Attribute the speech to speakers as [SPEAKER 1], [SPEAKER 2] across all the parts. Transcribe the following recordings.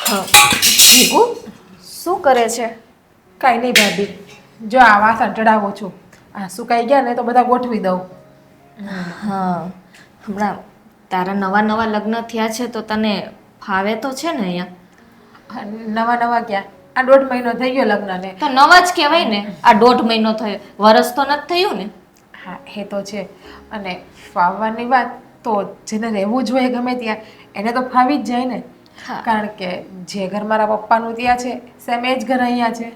[SPEAKER 1] હા ચીકુ શું કરે છે?
[SPEAKER 2] કાંઈ નહીં ભાભી, જો આ વાસણ ચડાવું છું. આ સુકાઈ ગયા ને તો બધા ગોઠવી દઉં.
[SPEAKER 1] હા, હમણાં તારા નવા નવા લગ્ન થયા છે તો તને ફાવે તો છે ને અહીંયા?
[SPEAKER 2] નવા નવા ક્યાં, આ 1.5 મહિનો થઈ ગયો લગ્નને.
[SPEAKER 1] તો નવા જ કહેવાય ને. આ 1.5 મહિનો થયો, વરસ તો નથી થયું ને?
[SPEAKER 2] હા એ તો છે. અને ફાવવાની વાત તો જેને રહેવું જ હોય ગમે ત્યાં એને તો ફાવી જ જાય ને.
[SPEAKER 1] હા
[SPEAKER 2] કારણ કે જે ઘર મારા પપ્પાનું ત્યાં છે સેમ એ જ ઘર અહીંયા છે.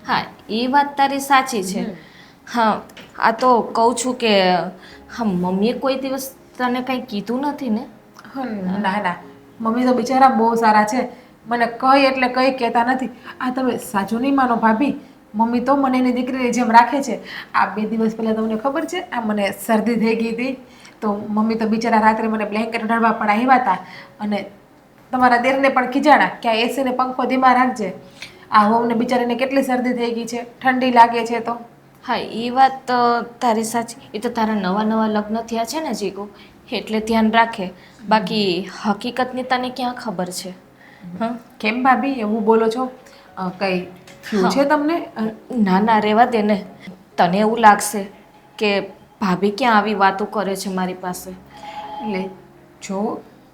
[SPEAKER 1] હા, એ વાત તારી સાચી છે. હા, આ તો કહું છું કે હા, મમ્મીએ કોઈ દિવસ તને કંઈ કીધું નથી ને?
[SPEAKER 2] ના ના, મમ્મી તો બિચારા બહુ સારા છે. મને કંઈ એટલે કંઈ કહેતા નથી. આ તમે સાચું નહીં માનો ભાભી, મમ્મી તો મને એની દીકરીની જેમ રાખે છે. આ 2 દિવસ પહેલાં તમને ખબર છે, આ મને શરદી થઈ ગઈ હતી તો મમ્મી તો બિચારા રાત્રે મને બ્લેન્કેટ ઢળવા પણ આવ્યા હતા. અને તમારા દેરને પણ ખીજાણા કે આ એસીને પંખો ધીમા રાખજે. આ વહુને બિચારીને કેટલી શરદી થઈ ગઈ છે, ઠંડી લાગે છે તો.
[SPEAKER 1] હા, એ વાત તો તારી સાચી. એ તો તારા નવા નવા લગ્ન થયા છે ને જીગુ, એટલે ધ્યાન રાખે. બાકી હકીકતની તને ક્યાં ખબર છે? હા,
[SPEAKER 2] કેમ ભાભી એવું બોલો છો? કંઈ થયું છે તમને?
[SPEAKER 1] ના ના, રહેવા દે ને. તને એવું લાગશે કે ભાભી ક્યાં આવી વાતો કરે છે મારી પાસે.
[SPEAKER 2] એટલે જો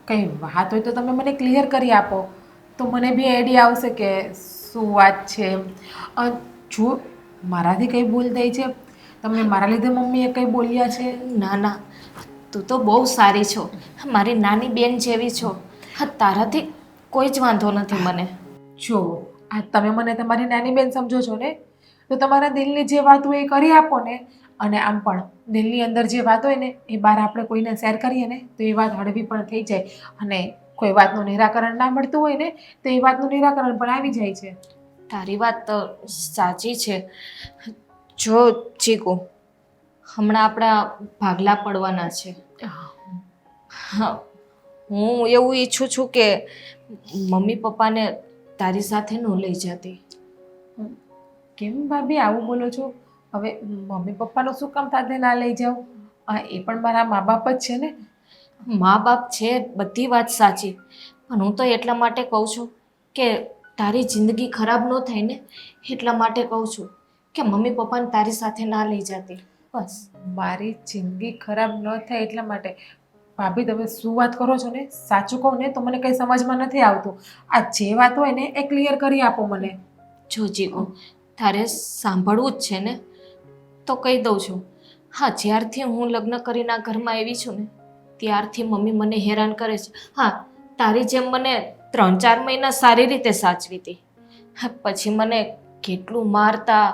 [SPEAKER 2] કંઈ વાત હોય તો તમે મને ક્લિયર કરી આપો તો મને બી આઈડિયા આવશે કે શું વાત છે એમ. જો મારાથી કંઈ ભૂલ થઈ છે, તમે મારા લીધે મમ્મીએ કંઈ બોલ્યા છે?
[SPEAKER 1] ના ના, તું તો બહુ સારી છો, મારી નાની બેન જેવી છો. હા, તારાથી કોઈ જ વાંધો નથી મને.
[SPEAKER 2] જો આ તમે મને તમારી નાની બેન સમજો છો ને, તો તમારા દિલની જે વાત હોય એ કરી આપો ને. અને આમ પણ દિલની અંદર જે વાત હોય ને એ બહાર આપણે કોઈને શેર કરીએ ને તો એ વાત હળવી પણ થઈ જાય. અને કોઈ વાતનું નિરાકરણ ના મળતું હોય ને તો એ વાતનું નિરાકરણ પણ આવી જાય છે.
[SPEAKER 1] તારી વાત તો સાચી છે. જો ચીકુ, હમણાં આપણા ભાગલા પડવાના છે. હા, હું એવું ઈચ્છું છું કે મમ્મી પપ્પાને તારી સાથે ન લઈ જતી.
[SPEAKER 2] કેમ ભાભી આવું બોલો છો? હવે મમ્મી પપ્પાનું શું કામ સાથે ના લઈ જાઉં? એ પણ મારા મા બાપ જ છે ને.
[SPEAKER 1] મા બાપ છે, બધી વાત સાચી, પણ હું તો એટલા માટે કહું છું કે તારી જિંદગી ખરાબ ન થાય ને, એટલા માટે કહું છું કે મમ્મી પપ્પાને તારી સાથે ના લઈ જતી. બસ.
[SPEAKER 2] મારી જિંદગી ખરાબ ન થાય એટલા માટે? ભાભી તમે શું વાત કરો છો ને, સાચું કહું ને તો મને કંઈ સમજમાં નથી આવતું. આ જે વાત હોય ને એ ક્લિયર કરી આપો મને.
[SPEAKER 1] જો જીગુ, તારે સાંભળવું જ છે ને તો કહી દઉં છું. હા, જ્યારથી હું લગ્ન કરીને આ ઘરમાં આવી છું ને ત્યારથી મમ્મી મને હેરાન કરે છે. હા, તારી જેમ મને 3-4 મહિના સારી રીતે સાચવી હતી. હા, પછી મને કેટલું મારતા,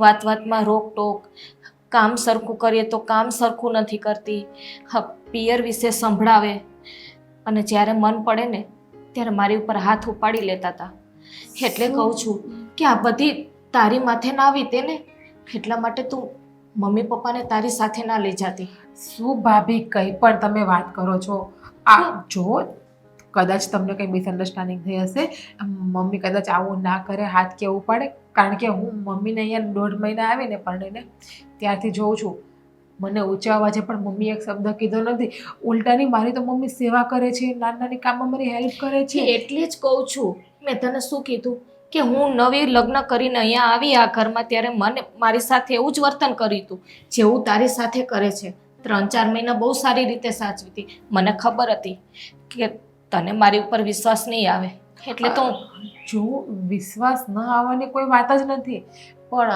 [SPEAKER 1] વાત વાતમાં રોકટોક, કામ સરખું કરીએ તો કામ સરખું નથી કરતી. હા, પિયર વિશે સંભળાવે અને જ્યારે મન પડે ને ત્યારે મારી ઉપર હાથ ઉપાડી લેતા હતા. એટલે કહું છું કે આ બધી તારી માથે ના આવી તે ને, એટલા માટે તું મમ્મી પપ્પાને તારી સાથે ના લઈ જતી.
[SPEAKER 2] શું ભાભી કંઈ પણ તમે વાત કરો છો? આ જો કદાચ તમને કંઈ મિસઅન્ડરસ્ટેન્ડિંગ થઈ હશે. મમ્મી કદાચ આવું ના કરે, હાથ કે ઉપાડે. કારણ કે હું મમ્મીને અહીંયા 1.5 મહિના આવીને પરણીને ત્યારથી જોઉં છું. મને ઊંચા અવાજે પણ મમ્મી એક શબ્દ કીધો નથી. ઉલટાની મારી તો મમ્મી સેવા કરે છે, નાની નાની કામમાં મારી હેલ્પ કરે છે.
[SPEAKER 1] એટલે જ કહું છું, મેં તને શું કીધું કે હું નવી લગ્ન કરીને અહીંયા આવી આ ઘરમાં ત્યારે મને મારી સાથે એવું જ વર્તન કર્યું હતું જેવું તારી સાથે કરે છે. 3-4 મહિના બહુ સારી રીતે સાચવી હતી. મને ખબર હતી કે તને મારી ઉપર વિશ્વાસ નહીં આવે એટલે તો
[SPEAKER 2] જો વિશ્વાસ ન આવવાની કોઈ વાત જ નથી, પણ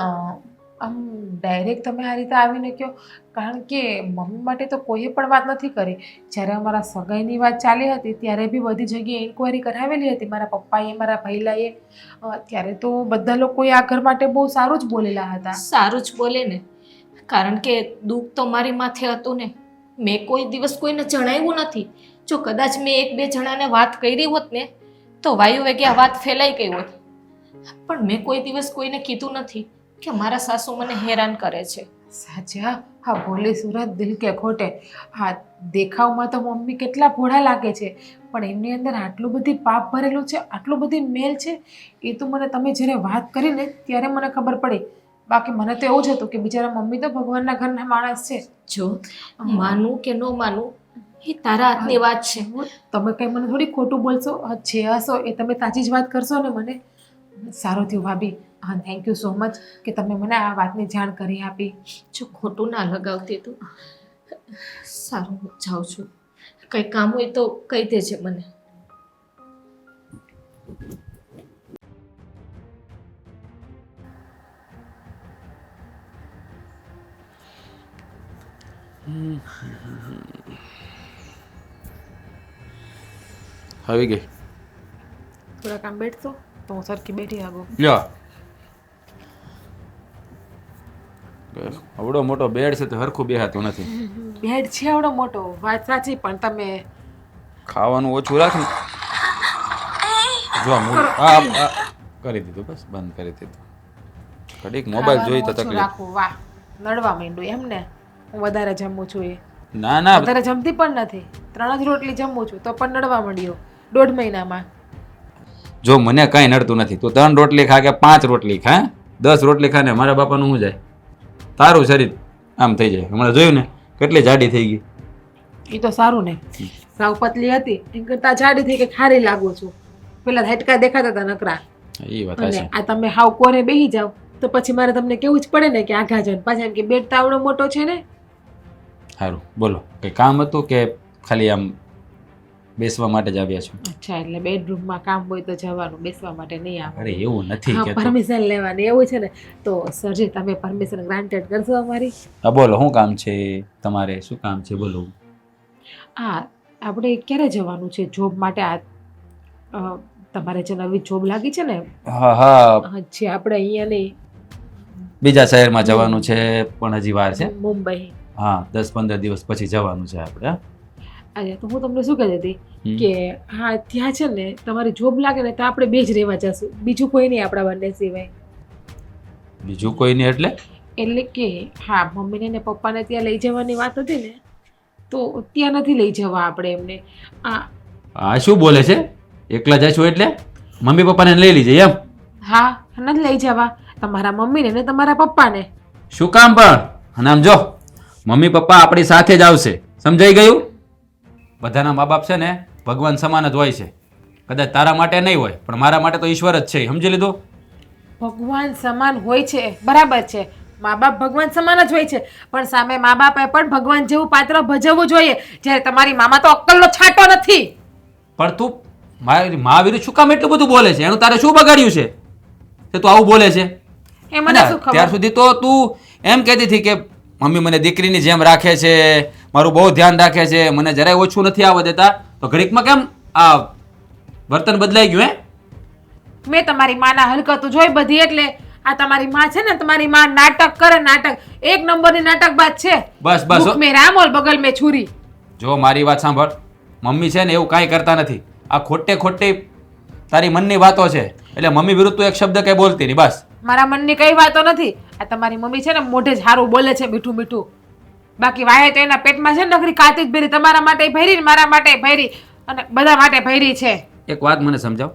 [SPEAKER 2] આમ ડાયરેક્ટ તમે આ રીતે આવીને કહો. કારણ કે મમ્મી માટે તો કોઈએ પણ વાત નથી કરી. જ્યારે અમારા સગાઈની વાત ચાલી હતી ત્યારે બી બધી જગ્યાએ ઇન્ક્વાયરી કરાવેલી હતી મારા પપ્પાએ, મારા ભૈલાએ. ત્યારે તો બધા લોકોએ આ ઘર માટે બહુ સારું જ બોલેલા હતા.
[SPEAKER 1] સારું જ બોલે ને, કારણ કે દુઃખ તો મારી માથે હતું ને. મેં કોઈ દિવસ કોઈને જણાવ્યું નથી. જો કદાચ મેં 1-2 જણાને વાત કરી હોત ને તો વાયુ વેગે આ વાત ફેલાઈ ગઈ હોત. પણ મેં કોઈ દિવસ કોઈને કીધું નથી કે મારા સાસુ મને હેરાન કરે છે.
[SPEAKER 2] સાચા? હા, ભોલી સુરત દિલ કે ખોટે. હા, દેખાવમાં તો મમ્મી કેટલા ભોળા લાગે છે, પણ એમની અંદર આટલું બધી પાપ ભરેલું છે, આટલું બધી મેલ છે. એ તો મને તમે જ્યારે વાત કરીને ત્યારે મને ખબર પડી. બાકી મને તો એવું જ હતું કે બિચારા મમ્મી તો ભગવાનના ઘરના માણસ છે.
[SPEAKER 1] જો માનું કે ન માનું, એ તારા હાથની વાત છે.
[SPEAKER 2] તમે કંઈ મને થોડી ખોટું બોલશો. જે હશો એ તમે તાજી જ વાત કરશો ને મને. સારું થયું ભાભી. હા, થેન્ક યુ સો મચ કે તમે મને આ વાતની જાણ કરી આપી.
[SPEAKER 1] જો ખોટું ના લગાવતી તું. સારું, હું જાઉં છું. કંઈ કામ હોય તો કહી દેજે મને.
[SPEAKER 3] આવી ગઈ.
[SPEAKER 2] થોડા કામ બેઠશો તો હું સરખી બેઠી આગો.
[SPEAKER 3] લ્યો આવડો મોટો બેડ છે તો હરખું બેહાતું નથી.
[SPEAKER 2] બેડ છે આવડો મોટો, વાત સાચી, પણ તમે
[SPEAKER 3] ખાવાનું ઓછું રાખ ને. જો આ કરી દીધું, બસ બંધ કરી દીધું. ઘડીક મોબાઈલ જોઈ તો
[SPEAKER 2] ખાવાનું ઓછું
[SPEAKER 3] તકલીફ.
[SPEAKER 2] રાખો. વાહ, નડવા માંડું એમ ને. હું વધારે જમું છું એ.
[SPEAKER 3] ના ના,
[SPEAKER 2] વધારે જમતી પણ નથી. 3 જ રોટલી જમું છું તો પણ નડવા માંડ્યો 1.5 મહિનામાં.
[SPEAKER 3] જો મને કાંઈ નડતું નથી. તું 3 રોટલી ખા કે 5 રોટલી ખા, 10 રોટલી ખા ને મારા બાપાનું શું જાય? તારું શરીર આમ થઈ જાય. હમણાં જોયું ને કેટલી જાડી થઈ ગઈ.
[SPEAKER 2] એ તો સારું ને. સાવ પતલી હતી એમ કરતા જાડી થઈ કે ખારી લાગુ છું. પેલા હાડકા દેખાતા હતા નકરા.
[SPEAKER 3] એ વાત
[SPEAKER 2] અને
[SPEAKER 3] છે.
[SPEAKER 2] આ તમે હાવ કોરે બેહી જાવ તો પછી મારે તમને કેવું જ પડે ને કે આઘા જાવ. પાછા એમ કે બેડ તો આવડો મોટો છે ને.
[SPEAKER 3] સારું, બોલો કંઈ કામ હતું કે ખાલી આમ બેસવા માટે જ આવ્યા છો?
[SPEAKER 2] અચ્છા, એટલે બેડરૂમમાં કામ હોય તો જવાનું, બેસવા માટે નહીં આવે.
[SPEAKER 3] અરે એવું નથી
[SPEAKER 2] હા,
[SPEAKER 3] કે
[SPEAKER 2] પરમિશન લેવાની એવું છે ને. તો સરજી તમે પરમિશન ગ્રાન્ટેડ કરશો અમારી?
[SPEAKER 3] હા બોલો, શું કામ છે તમારે? શું કામ છે બોલો.
[SPEAKER 2] હા, આપણે ક્યારે જવાનું છે જોબ માટે? તમારે જે નવી જોબ લાગી છે ને,
[SPEAKER 3] હા હા,
[SPEAKER 2] જે આપણે અહીંયા નહીં,
[SPEAKER 3] બીજા શહેરમાં જવાનું છે પણ હજી વાર છે.
[SPEAKER 2] મુંબઈ.
[SPEAKER 3] હા, 10-15 દિવસ પછી જવાનું છે આપણે. હા?
[SPEAKER 2] અરે તો હું તમને શું કહેતી હતી
[SPEAKER 3] હમ.
[SPEAKER 2] કે હા, ત્યાં છે ને તમારી જોબ લાગે ને તો આપણે બે જ રહેવા જશું, બીજું કોઈ નહીં આપણા બંને સિવાય.
[SPEAKER 3] બીજું કોઈ નહીં એટલે?
[SPEAKER 2] એટલે કે હા, મમ્મીને ને પપ્પાને ત્યાં લઈ જવાની વાત હતી ને, તો ત્યાં નથી લઈ જવા આપણે એમને.
[SPEAKER 3] આ શું બોલે છે? એકલા જઈશું એટલે મમ્મી પપ્પાને લઈ લીજે એમ?
[SPEAKER 2] હા, નથી લઈ જવા તમારા મમ્મીને ને તમારા પપ્પાને.
[SPEAKER 3] શું કામ પણ? અને આમ જો, મમ્મી પપ્પા આપણી સાથે જ આવશે, સમજાઈ ગયું? બધાના મા બાપ છે ને ભગવાન સમાન જ હોય છે. કદાચ તારા માટે નહીં હોય પણ મારા માટે તો ઈશ્વર જ છે, સમજી લીધું?
[SPEAKER 2] ભગવાન સમાન હોય છે, બરાબર છે. મા બાપ ભગવાન સમાન જ હોય છે, પણ સામે મા બાપે પણ ભગવાન જેવું પાત્ર ભજવવું જોઈએ. જ્યારે તમારી મામા તો અક્કલનો છાંટો નથી.
[SPEAKER 3] પણ તું મારી મા વિરુદ્ધ શું કામ એટલું બધું બોલે છે? એનું તારે શું બગાડ્યું છે તે તું આવું બોલે છે?
[SPEAKER 2] એ મને શું
[SPEAKER 3] ત્યાર
[SPEAKER 2] ખબર.
[SPEAKER 3] સુધી તો તું એમ કહેતી હતી કે મમ્મી મને દીકરીની જેમ રાખે છે, મારું બહુ ધ્યાન રાખે છે, મને જરાય ઓછું નથી આવવા દેતા. તો ઘડીકમાં કેમ આ વર્તન બદલાઈ ગયું?
[SPEAKER 2] મેં તમારી માના હરકતો જોઈ બધી, એટલે આ તમારી માં છે ને, તમારી માં નાટક કરે, નાટક. 1 નંબરની નાટકબાજ છે.
[SPEAKER 3] બસ બસ
[SPEAKER 2] મુખ મેં રામ ઓર બગલ મેં છુરી.
[SPEAKER 3] જો મારી વાત સાંભળ, મમ્મી છે ને એવું કાંઈ કરતા નથી. આ ખોટે ખોટી તારી મનની વાતો છે, એટલે મમ્મી વિરુદ્ધ તું એક શબ્દ કઈ બોલતી નહીં. બસ
[SPEAKER 2] મારા મનની કઈ વાતો નથી. આ તમારી મમ્મી છે ને મોઢે જ હારું બોલે છે, મીઠું મીઠું. બાકી વાહે તો એના પેટમાં છે ને નખરી કાતી જ ભરી. તમારા માટે ભરી ને મારા માટે ભરી અને બધા માટે ભરી છે.
[SPEAKER 3] એક વાત મને સમજાવ,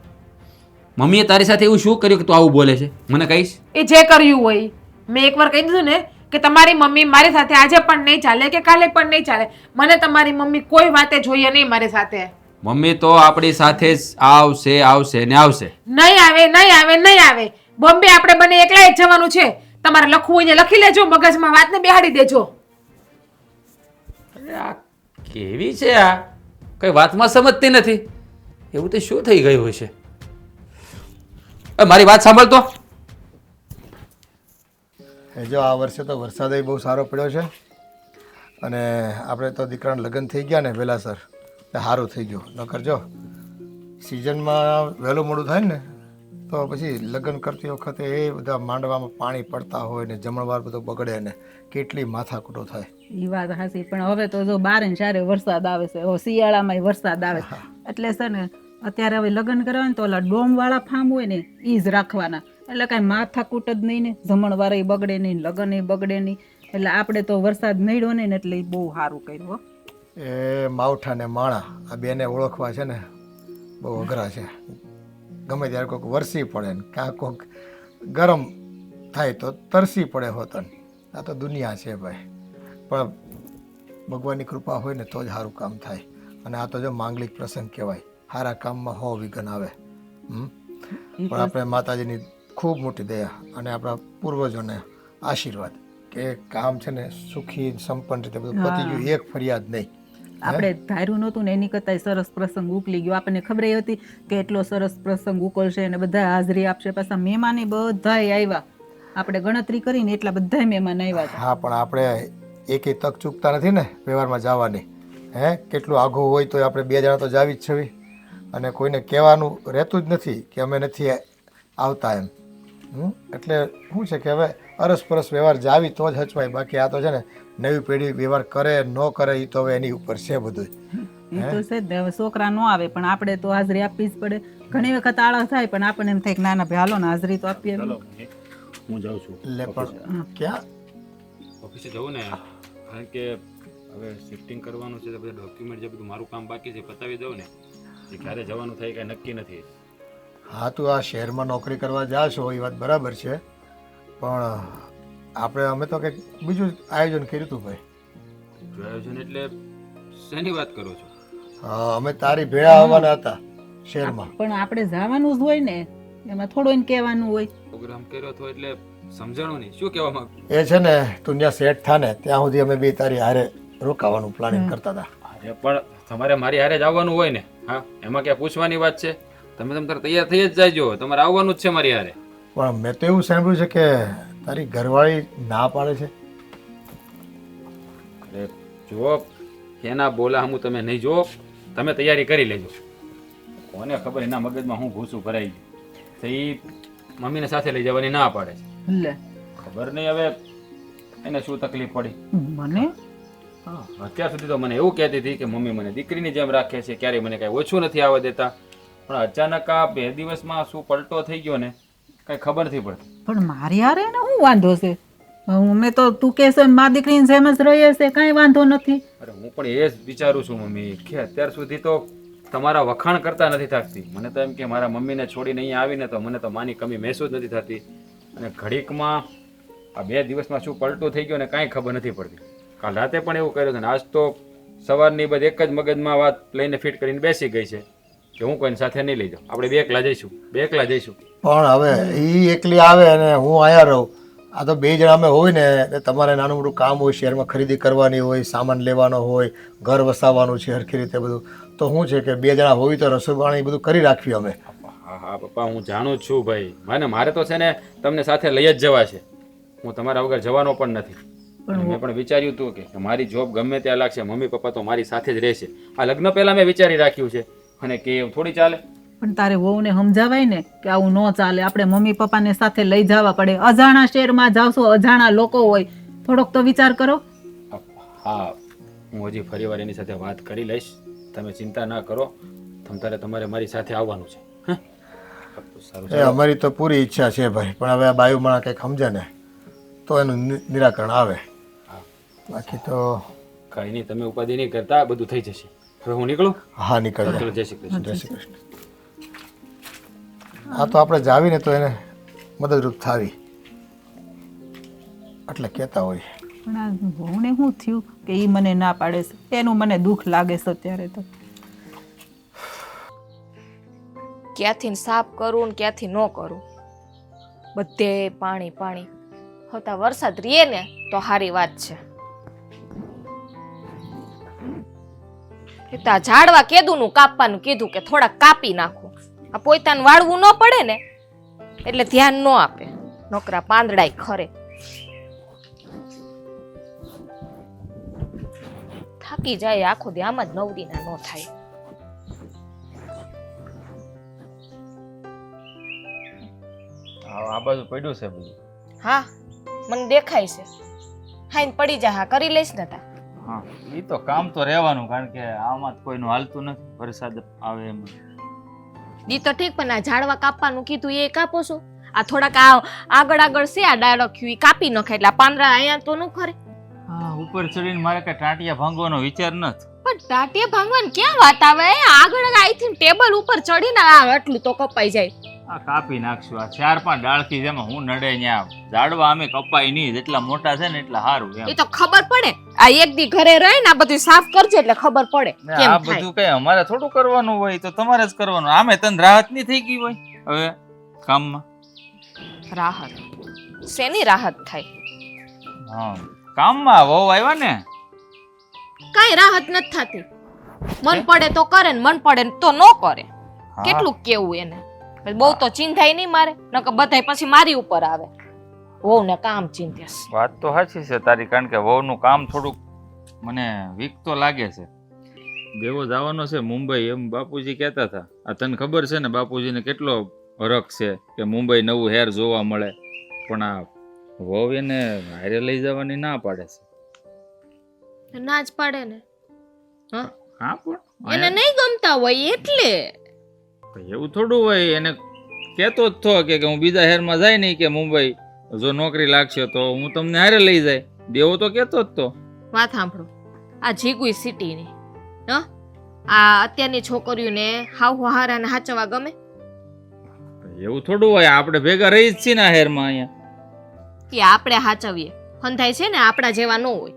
[SPEAKER 3] મમ્મીએ તારી સાથે એવું શું કર્યું કે તું આવું બોલે છે? મને કહીશ?
[SPEAKER 2] એ જે કર્યું હોય. મેં એકવાર કહી દીધું ને કે તમારી મમ્મી મારી સાથે આજે પણ નહીં ચાલે કે કાલે પણ નહીં ચાલે. મને તમારી મમ્મી કોઈ વાતે જોઈએ નહીં મારી સાથે.
[SPEAKER 3] મમ્મી તો આપણી સાથે જ આવશે આવશે ને આવશે.
[SPEAKER 2] નહીં આવે, નહીં આવે, નહીં આવે. બોમ્બે આપણે બંને એકલા જ જવાનું છે. તમારે લખવું હોય ને લખી લેજો, મગજમાં વાતને બેહાડી દેજો.
[SPEAKER 3] અરે આ કેવી છે આ? કઈ વાતમાં સમજતી નથી. એવું તે શું થઈ ગયું હશે? મારી વાત સાંભળ તો.
[SPEAKER 4] જો આ વર્ષે તો વરસાદ બહુ સારો પડ્યો છે અને આપણે તો દીકરાના લગ્ન થઈ ગયા ને વહેલાસર, એ સારું થઈ ગયું. નકર જો સિઝનમાં વહેલું મોડું થાય ને તો પછી લગ્ન કરતી વખતે એ બધા માંડવામાં પાણી પડતા હોય ને જમણવાર બધું બગડે ને કેટલી માથાકૂટો થાય.
[SPEAKER 5] એ વાત હાચી, પણ હવે તો જો બારે ને સારે વરસાદ આવે છે. હવે શિયાળામાં વરસાદ આવે એટલે છે ને અત્યારે હવે લગ્ન કરવા ને તો ઓલા ડોમ વાળા ફાર્મ હોય ને એ જ રાખવાના. એટલે કાંઈ માથાકૂટ જ નહીં ને, જમણવારે બગડે નહીં, લગ્ન એ બગડે નહીં. એટલે આપણે તો વરસાદ નડ્યો નહીં ને એટલે બહુ સારું કર્યું.
[SPEAKER 4] એ માવઠા ને માણા આ બેને ઓળખવા છે ને બહુ અઘરા છે. ગમે ત્યારે કોઈક વરસી પડે ને કાં કોઈક ગરમ થાય તો તરસી પડે હોતન. આ તો દુનિયા છે ભાઈ. પણ ભગવાનની કૃપા હોય ને તો જ સારું કામ થાય. અને આ તો જો માંગલિક પ્રસંગ કહેવાય, સારા કામમાં 100 વિઘ્ન આવે. પણ આપણે માતાજીની ખૂબ મોટી દયા અને આપણા પૂર્વજોને આશીર્વાદ કે કામ છે ને સુખી સંપન્ન રીતે બધું પતી ગયું, એક ફરિયાદ નહીં.
[SPEAKER 5] આપણે ધાર્યું નહોતું ને એની કરતાં સરસ પ્રસંગ ઉકલી ગયો. આપણને ખબર હતી કે એટલો સરસ પ્રસંગ ઉકળશે અને બધા હાજરી આપશે. પાછા મહેમાન બધાય આવ્યા, આપણે ગણતરી કરીને એટલા બધા મહેમાન આવ્યા હતા.
[SPEAKER 4] હા, પણ આપણે એકે તક ચૂકતા નથી ને વ્યવહારમાં જવાની. કેટલું આઘું હોય તો આપણે 2 જણા તો જાવી જ છવી, અને કોઈને કહેવાનું રહેતું જ નથી કે અમે નથી આવતા એમ. એટલે શું છે કે હવે અરસપરસ વ્યવહાર જાવી તો જ હચવાય. બાકી આ તો છે ને નવી પેઢી વ્યવહાર કરે ન કરે એ તો હવે એની ઉપર છે બધું.
[SPEAKER 5] એ તો છે જ. હવે છોકરા ન આવે પણ આપણે તો હાજરી આપવી જ પડે. ઘણી વખત આળસ થાય પણ આપણને એમ થાય કે ના ના ભાઈ હાલો ને હાજરી તો આપીએ.
[SPEAKER 3] હું જાઉં છું.
[SPEAKER 4] એટલે પણ ક્યાં
[SPEAKER 3] ઓફિસે જવું ને, કારણ કે હવે શિફ્ટિંગ કરવાનું છે, બધા ડોક્યુમેન્ટ જે બધું મારું કામ બાકી છે પતાવી દઉં ને, એ ક્યારે જવાનું થાય કાંઈ નક્કી નથી.
[SPEAKER 4] હા, તું આ શહેરમાં નોકરી કરવા જા છો એ વાત બરાબર છે, પણ અમે તો કંઈક બીજું આયોજન કર્યું હતું ભાઈ.
[SPEAKER 3] આયોજન એટલે શેની વાત કરો છો?
[SPEAKER 4] હા, અમે તારી ભેળા આવવાના હતા શહેરમાં.
[SPEAKER 5] પણ આપણે જવાનું જ હોય ને, એમાં થોડું એને કહેવાનું હોય.
[SPEAKER 3] પ્રોગ્રામ કર્યો હતો એટલે સમજાણું નહીં. શું કહેવા માંગુ?
[SPEAKER 4] એ છે ને તું ત્યાં સેટ થા ને ત્યાં સુધી અમે બે તારી હારે રોકાવાનું પ્લાનિંગ કરતા હતા.
[SPEAKER 3] અરે પણ તમારે મારી હારે જ આવવાનું હોય ને. હા, એમાં ક્યાં પૂછવાની વાત છે? તમે તૈયાર થઈ જ જાયજો, તમારે આવવાનું જ છે મારી હારે.
[SPEAKER 4] પણ મેં તો એવું સાંભળ્યું છે કે તારી ઘરવાળી ના પાડે છે.
[SPEAKER 3] અરે જો એના બોલા હું તમે નહીં જો, તમે તૈયારી કરી લેજો. કોને ખબર એના મગજમાં હું ઘૂસું ભરાઈ ગયું તો એ મમ્મીને સાથે લઈ જવાની ના પાડે છે.
[SPEAKER 5] લે
[SPEAKER 3] ખબર નહીં હવે એને શું તકલીફ પડી.
[SPEAKER 5] મને
[SPEAKER 3] હા, અત્યાર સુધી તો મને એવું કહેતી હતી કે મમ્મી મને દીકરીની જેમ રાખે છે, ક્યારેય મને કાંઈ ઓછું નથી આવવા દેતા. પણ અચાનક આ 2 દિવસમાં શું પલટો થઈ ગયો ને કાંઈ ખબર નથી પડતી.
[SPEAKER 5] પણ મારી હારે એને શું વાંધો છે? અમે તો તું કહેશો એમ મા દીકરીની જેમ જ રહીએ છે, કાંઈ વાંધો નથી.
[SPEAKER 3] અરે હું પણ એ જ વિચારું છું મમ્મી કે અત્યાર સુધી તો તમારા વખાણ કરતા નથી થાકતી. મને તો એમ કે મારા મમ્મીને છોડીને અહીંયા આવીને તો મને તો માની કમી મહેસૂસ નથી થતી. અને ઘડીકમાં આ 2 દિવસમાં શું પલટો થઈ ગયો ને કાંઈ ખબર નથી પડતી. કાલ રાતે પણ એવું કર્યું હતું ને આજ તો સવારની બધી એક જ મગજમાં વાત લઈને ફિટ કરીને બેસી ગઈ છે કે હું કોઈને સાથે નહીં લઈ જાઉં, આપણે 2 એકલા જઈશું.
[SPEAKER 4] પણ હવે એ એકલી આવે અને હું આયા રહું, આ તો 2 જણા અમે હોય ને તમારે નાનું મોટું કામ હોય, શહેરમાં ખરીદી કરવાની હોય, સામાન લેવાનો હોય, ઘર વસાવવાનું છે હરખી રીતે બધું, તો શું છે કે 2 જણા હોય તો રસોઈ પાણી બધું કરી રાખવી અમે.
[SPEAKER 3] હા પપ્પા, હું જાણું જ છું ભાઈ. મારે તો છે ને તમને સાથે લઈ જ જવા છે. હું તમારા વગર જવાનો પણ નથી. મેં પણ વિચાર્યું હતું કે મારી જોબ ગમે ત્યાં લાગશે, મમ્મી પપ્પા તો મારી સાથે જ રહેશે. આ લગ્ન પહેલા મેં વિચારી રાખ્યું છે, અને કે એવું થોડી ચાલે.
[SPEAKER 5] પણ તારે વહુને સમજાવાય ને કે આવું ન ચાલે. આપણે મમ્મી પપ્પાને સાથે લઈ જવા પડે. અજાણા શહેરમાં જાવશો, અજાણા લોકો હોય, થોડોક તો વિચાર કરો.
[SPEAKER 3] હા, હું હજી ફરીવાર એની સાથે વાત કરી લઈશ. તમે ચિંતા ના કરો. તમારે મારી સાથે આવવાનું છે.
[SPEAKER 4] એ અમારી તો પૂરી ઈચ્છા છે ભાઈ, પણ હવે આ બાયુમાં કંઈક સમજે ને તો એનું નિરાકરણ આવે. બાકી તો
[SPEAKER 3] કઈ નહીં, તમે ઉપાધિ નહીં કરતા, બધું થઈ જશે. હવે હું નીકળું?
[SPEAKER 4] હા, નીકળ.
[SPEAKER 3] જય શ્રી કૃષ્ણ.
[SPEAKER 4] જય શ્રી કૃષ્ણ. આ તો આપણે જાવીને તો એને મદદરૂપ થાવી એટલે કહેતા હોય.
[SPEAKER 5] પણ આ વહુને શું થયું કે એ મને ના પાડે છે? એનું મને દુઃખ લાગે છે અત્યારે તો.
[SPEAKER 1] ક્યાંથી સાફ કરું ને ક્યાંથી ન કરું, બધે પાણી પાણી. હોતા વરસાદ રીએ ને તો સારી વાત છે. તા ઝાડવા કેદુનું કાપવાનું કીધું કે થોડાક કાપી નાખું. આ પોતાને વાળવું ન પડે ને એટલે ધ્યાન ન આપે. નોકરા પાંદડાય ખરે. થાકી જાય આખો દી આમ જ નવરીના ન થાય.
[SPEAKER 3] આ બાજુ પડ્યું છે બધું.
[SPEAKER 1] હા, મને દેખાય છે. હાઈન પડી જા. હા, કરી લઈશ ને તા.
[SPEAKER 6] હા, એ તો કામ તો રહેવાનું, કારણ કે આમાં કોઈનું હાલતું નથી. વરસાદ આવે એમ
[SPEAKER 1] ઈ તો ઠીક, પણ આ ઝાડવા કાપવાનું કીધું એ કાપો છો? આ થોડાક આગળ છે આ ડાળખ્યું, એ કાપી નખાય એટલે આ પાંદડા અહીંયા તો ન ખરે.
[SPEAKER 6] હા, ઉપર ચડીને મારે કઈ ટાંટિયા ભાંગવાનો વિચાર નથી.
[SPEAKER 1] પણ ટાટિયા ભાંગવાની ક્યાં વાત આવે? આગળ આઈ થિંક ટેબલ ઉપર ચડીને આટલું તો કપાઈ જાય.
[SPEAKER 6] આ કાપી નાખશું આ 4-5 ડાળખી જેમાં હું નડે ન્યા ઝાડવા અમે કપાઈ નહીં જેટલા મોટા છે ને એટલા સારું એમ.
[SPEAKER 1] એ તો ખબર પડે. આ એક દી ઘરે રહે ને આ બધું સાફ કરજો એટલે ખબર પડે
[SPEAKER 6] ને
[SPEAKER 1] કેમ
[SPEAKER 6] આ
[SPEAKER 1] થાય.
[SPEAKER 6] બધું કઈ અમારે થોડું કરવાનું હોય તો તમારે જ કરવાનું. આમે તને રાહત નહીં થઈ ગઈ હોય હવે કામમાં?
[SPEAKER 1] રાહત શેની રાહત થાય?
[SPEAKER 6] હા કામમાં વહુ આવ્યા ને
[SPEAKER 1] કાંઈ રાહત નથી થતી. મન પડે તો કરે ને મન પડે તો ન કરે.
[SPEAKER 6] હા.
[SPEAKER 1] કેટલું કેવું એને? બહુ તો ચિંતાય નહીં મારે, નકર બધાય પછી મારી ઉપર આવે. વહુ ને કામ ચિંત્યાસ.
[SPEAKER 6] વાત તો સાચી છે તારી, કારણ કે વહુનું કામ થોડુંક મને વીક તો લાગે છે. દેવો જવાનો છે મુંબઈ એમ બાપુજી કહેતા હતા. આ તને ખબર છે ને બાપુજીને કેટલો હરખ છે કે મુંબઈ નવું હેર જોવા મળે, પણ આ વહુ એને હારે લઈ જવાની ના પાડે છે.
[SPEAKER 1] ના જ પાડે ને. હા
[SPEAKER 6] હા પણ
[SPEAKER 1] એને નહીં ગમતા હોય એટલે.
[SPEAKER 6] એવું થોડું હોય, એને કહેતો જ થો કે હું બીજા શહેરમાં જાય નહીં કે મુંબઈ જો નોકરી લાગશે તો હું તમને હારે લઈ જાય. દેવો તો કહેતો જ તો.
[SPEAKER 1] વાત સાંભળો, આ જીગુઈ સિટીની હ આ અત્યારની છોકરીઓને હાવ હારાને હાચવા ગમે.
[SPEAKER 6] એવું થોડું હોય, આપણે ભેગા રહી જ છીએ ને આ શહેરમાં અહીંયા.
[SPEAKER 1] કે આપણે હાચવીએ હંધાય છે ને આપણા જેવા ન હોય.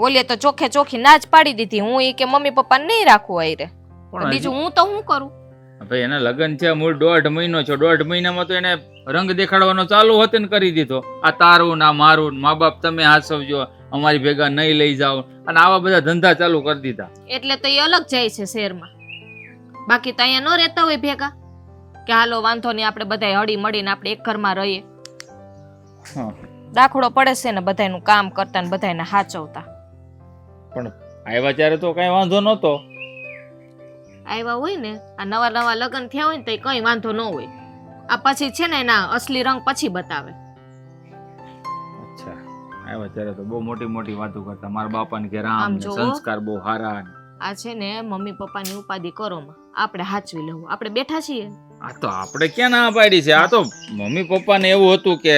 [SPEAKER 1] ઓલે તો ચોખે ચોખી ના જ પાડી દીધી, હું ઈ કે મમ્મી પપ્પા નહીં રાખવું આઈ રે.
[SPEAKER 6] પણ
[SPEAKER 1] બીજું હું તો શું કરું?
[SPEAKER 6] ભાઈ એના લગ્ન છે મૂળ 1.5 મહિનો છે, 1.5 મહિનામાં તો એને રંગ દેખાડવાનો ચાલુ હતો ને કરી દીધો. આ તારું ના મારું, મા બાપ તમે હાચવજો, અમારી ભેગા નહીં લઈ જાઓ, અને આવા બધા ધંધા ચાલુ કરી દીધા.
[SPEAKER 1] એટલે તો એ અલગ જાય છે શહેરમાં, બાકી તો અહીંયા ન રહેતા હોય ભેગા કે હાલો વાંધો નહીં આપણે બધા હળી મળીને આપણે એક ઘરમાં રહીએ.
[SPEAKER 6] હા.
[SPEAKER 1] દાખલો પડે છે ને બધાયનું કામ કરતા ને બધાયને હાચવતા.
[SPEAKER 6] પણ આવ્યા ત્યારે તો કઈ વાંધો નહોતો.
[SPEAKER 1] આવ્યા હોય ને આ નવા નવા લગ્ન થયા હોય ને તો કઈ વાંધો ન હોય. આ પછી છે ને એના અસલી રંગ પછી બતાવે.
[SPEAKER 6] અચ્છા, આવ્યા ત્યારે તો બહુ મોટી મોટી વાતો કરતા, મારા બાપાને કે રામ
[SPEAKER 1] આમ
[SPEAKER 6] ને
[SPEAKER 1] જોવો.
[SPEAKER 6] સંસ્કાર બહુ સારા.
[SPEAKER 1] આ છે ને મમ્મી પપ્પાની ઉપાધિ કરોમાં આપણે હાચવી લેવું. આપણે બેઠા છીએ.
[SPEAKER 6] આ તો આપણે ક્યાં ના પાડી છે? આ તો મમ્મી પપ્પાને એવું હતું કે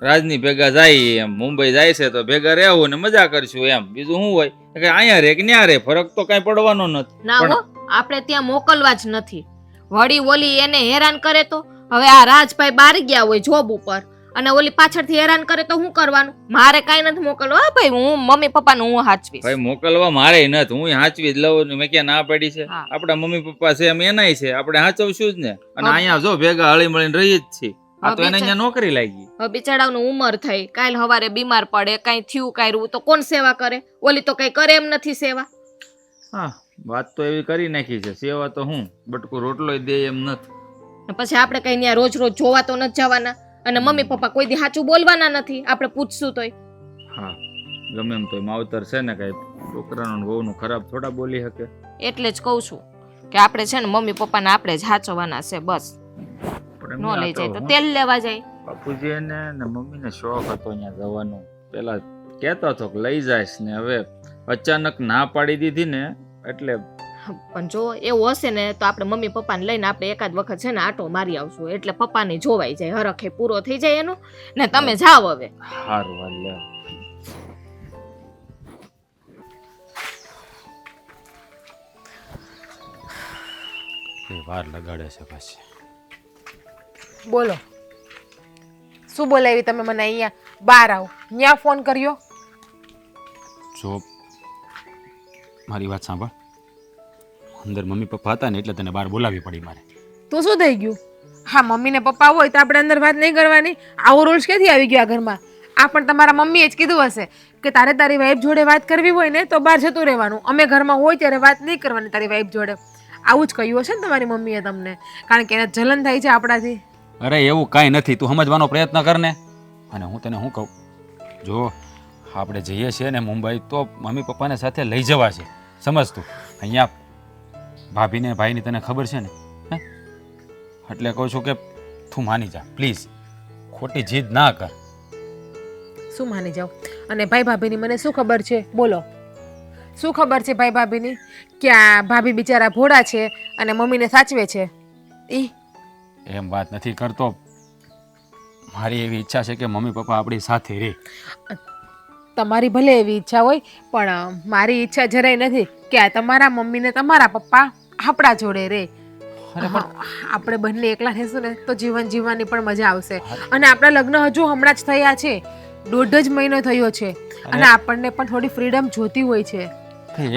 [SPEAKER 6] રાજની ભેગા જાય એમ, મુંબઈ જાય છે તો ભેગા રહેવું ને મજા કરશું એમ. બીજું શું હોય કે અહીંયા રે કે ન્યા રે, ફરક તો કઈ પડવાનો નથી.
[SPEAKER 1] ના
[SPEAKER 6] પણ-
[SPEAKER 1] હો, આપણે ત્યાં મોકલવા જ નથી. વળી ઓલી એને હેરાન કરે તો હવે આ રાજભાઈ બહાર ગયા હોય જોબ ઉપર અને ઓલી પાછળથી હેરાન કરે તો શું કરવાનું? મારે કાંઈ નથી મોકલવા. હા ભાઈ, હું મમ્મી પપ્પાને હું હાચવીશ.
[SPEAKER 6] ભાઈ મોકલવા મારે નથી, હું હાચવી જ લઉં ને. મેં ક્યાં ના પાડી છે?
[SPEAKER 1] હા.
[SPEAKER 6] આપણા મમ્મી પપ્પા છે એમ એનાય છે, આપણે હાચવશું જ ને. અને
[SPEAKER 1] હા.
[SPEAKER 6] અહીંયા જો ભેગા હળી મળીને રહી જ છીએ. આ તો
[SPEAKER 1] હા,
[SPEAKER 6] એને
[SPEAKER 1] બિચાર-
[SPEAKER 6] અહીંયા નોકરી લાગી.
[SPEAKER 1] હવે બિચારાનું ઉંમર થઈ, કાલ હવારે બીમાર પડે, કાંઈ થયું કાંઈ તો કોણ સેવા કરે? ઓલી તો કઈ કરે એમ નથી સેવા.
[SPEAKER 6] હા, વાત તો એવી કરી નાખી છે, સેવા તો હું બટકું રોટલો દે એમ નથી.
[SPEAKER 1] ને પછી આપણે કઈ ત્યાં રોજ રોજ જોવા તો નથી જવાના, અને મમ્મી પપ્પા કોઈ દી સાચું બોલવાના નથી આપણે પૂછશું તોય.
[SPEAKER 6] હા, ગમે એમ તો માવતર છે ને, કઈ છોકરાનું વહુનું ખરાબ થોડા બોલી શકે.
[SPEAKER 1] એટલે જ કહું છું કે આપણે છે ને મમ્મી પપ્પાને આપણે જ હાચવવાના છે બસ.
[SPEAKER 6] પણ
[SPEAKER 1] ન
[SPEAKER 6] એમને
[SPEAKER 1] લઈ
[SPEAKER 6] આ તો
[SPEAKER 1] જાય તો
[SPEAKER 6] હું-
[SPEAKER 1] તેલ લેવા જાય.
[SPEAKER 6] બાપુજી એને ને મમ્મીને શોખ હતો અહીંયા જવાનો. પેલા કહેતો હતો કે લઈ જાયશ ને, હવે અચાનક ના પાડી દીધી ને એટલે.
[SPEAKER 1] પણ જો એવું હશે ને તો આપણે મમ્મી પપ્પાને લઈને આપણે એકાદ વખત છે ને આટો મારી આવશું, એટલે પપ્પાને જોવાઈ જાય, હરખે પૂરો થઈ જાય એનો. ને તમે જાઓ હવે.
[SPEAKER 6] સારું હાલ લે. વાર લગાડે છે પછી.
[SPEAKER 2] બોલો શું બોલાવી તમે મને અહીંયા? બહાર આવો. ત્યાં ફોન કર્યો?
[SPEAKER 3] જો મારી વાત સાંભળ, અંદર મમ્મી પપ્પા હતા ને એટલે તને બહાર બોલાવી પડી મારે.
[SPEAKER 2] તો શું થઈ ગયું? હા, મમ્મી ને પપ્પા હોય તો આપણે અંદર વાત નહીં કરવાની? આવો રૂલ્સ ક્યાંથી આવી ગયો આ ઘરમાં? આ પણ તમારા મમ્મીએ જ કીધું હશે કે તારે તારી વાઈફ જોડે વાત કરવી હોય ને તો બહાર જતું રહેવાનું, અમે ઘરમાં હોય ત્યારે વાત નહીં કરવાની તારી વાઈફ જોડે. આવું જ કહ્યું હશે ને તમારી મમ્મીએ તમને, કારણ કે એને જલન થાય છે આપણાથી.
[SPEAKER 3] અરે એવું કાંઈ નથી, તું સમજવાનો પ્રયત્ન કર ને. અને હું તને શું કહું, જો આપણે જઈએ છીએ ને મુંબઈ તો મમ્મી પપ્પાને સાથે લઈ જવા છે, સમજ તું. અહીંયા ભાભીને ભાઈની તને ખબર છે ને, હે? એટલે કહું છું કે તું માની જા પ્લીઝ, ખોટી જીદ ના કર.
[SPEAKER 2] શું માની જાઓ? અને ભાઈ ભાભીની મને શું ખબર છે? બોલો, શું ખબર છે ભાઈ ભાભીની? કે આ ભાભી બિચારા ભોળા છે અને મમ્મીને સાચવે છે. ઈ
[SPEAKER 3] એમ વાત નથી કરતો, મારી એવી ઈચ્છા છે કે મમ્મી પપ્પા આપણી સાથે રહે.
[SPEAKER 2] તમારી ભલે એવી ઈચ્છા હોય, પણ મારી ઈચ્છા જરાય નથી કે આ તમારા મમ્મી ને તમારા પપ્પા આપણા જોડે રહે. હા, આપણે બંને એકલા રહેશું ને તો જીવન જીવવાની પણ મજા આવશે. અને આપણા લગ્ન હજુ હમણાં જ થયા છે, 1.5 જ મહિનો થયો છે અને આપણને પણ થોડી ફ્રીડમ જોતી હોય છે.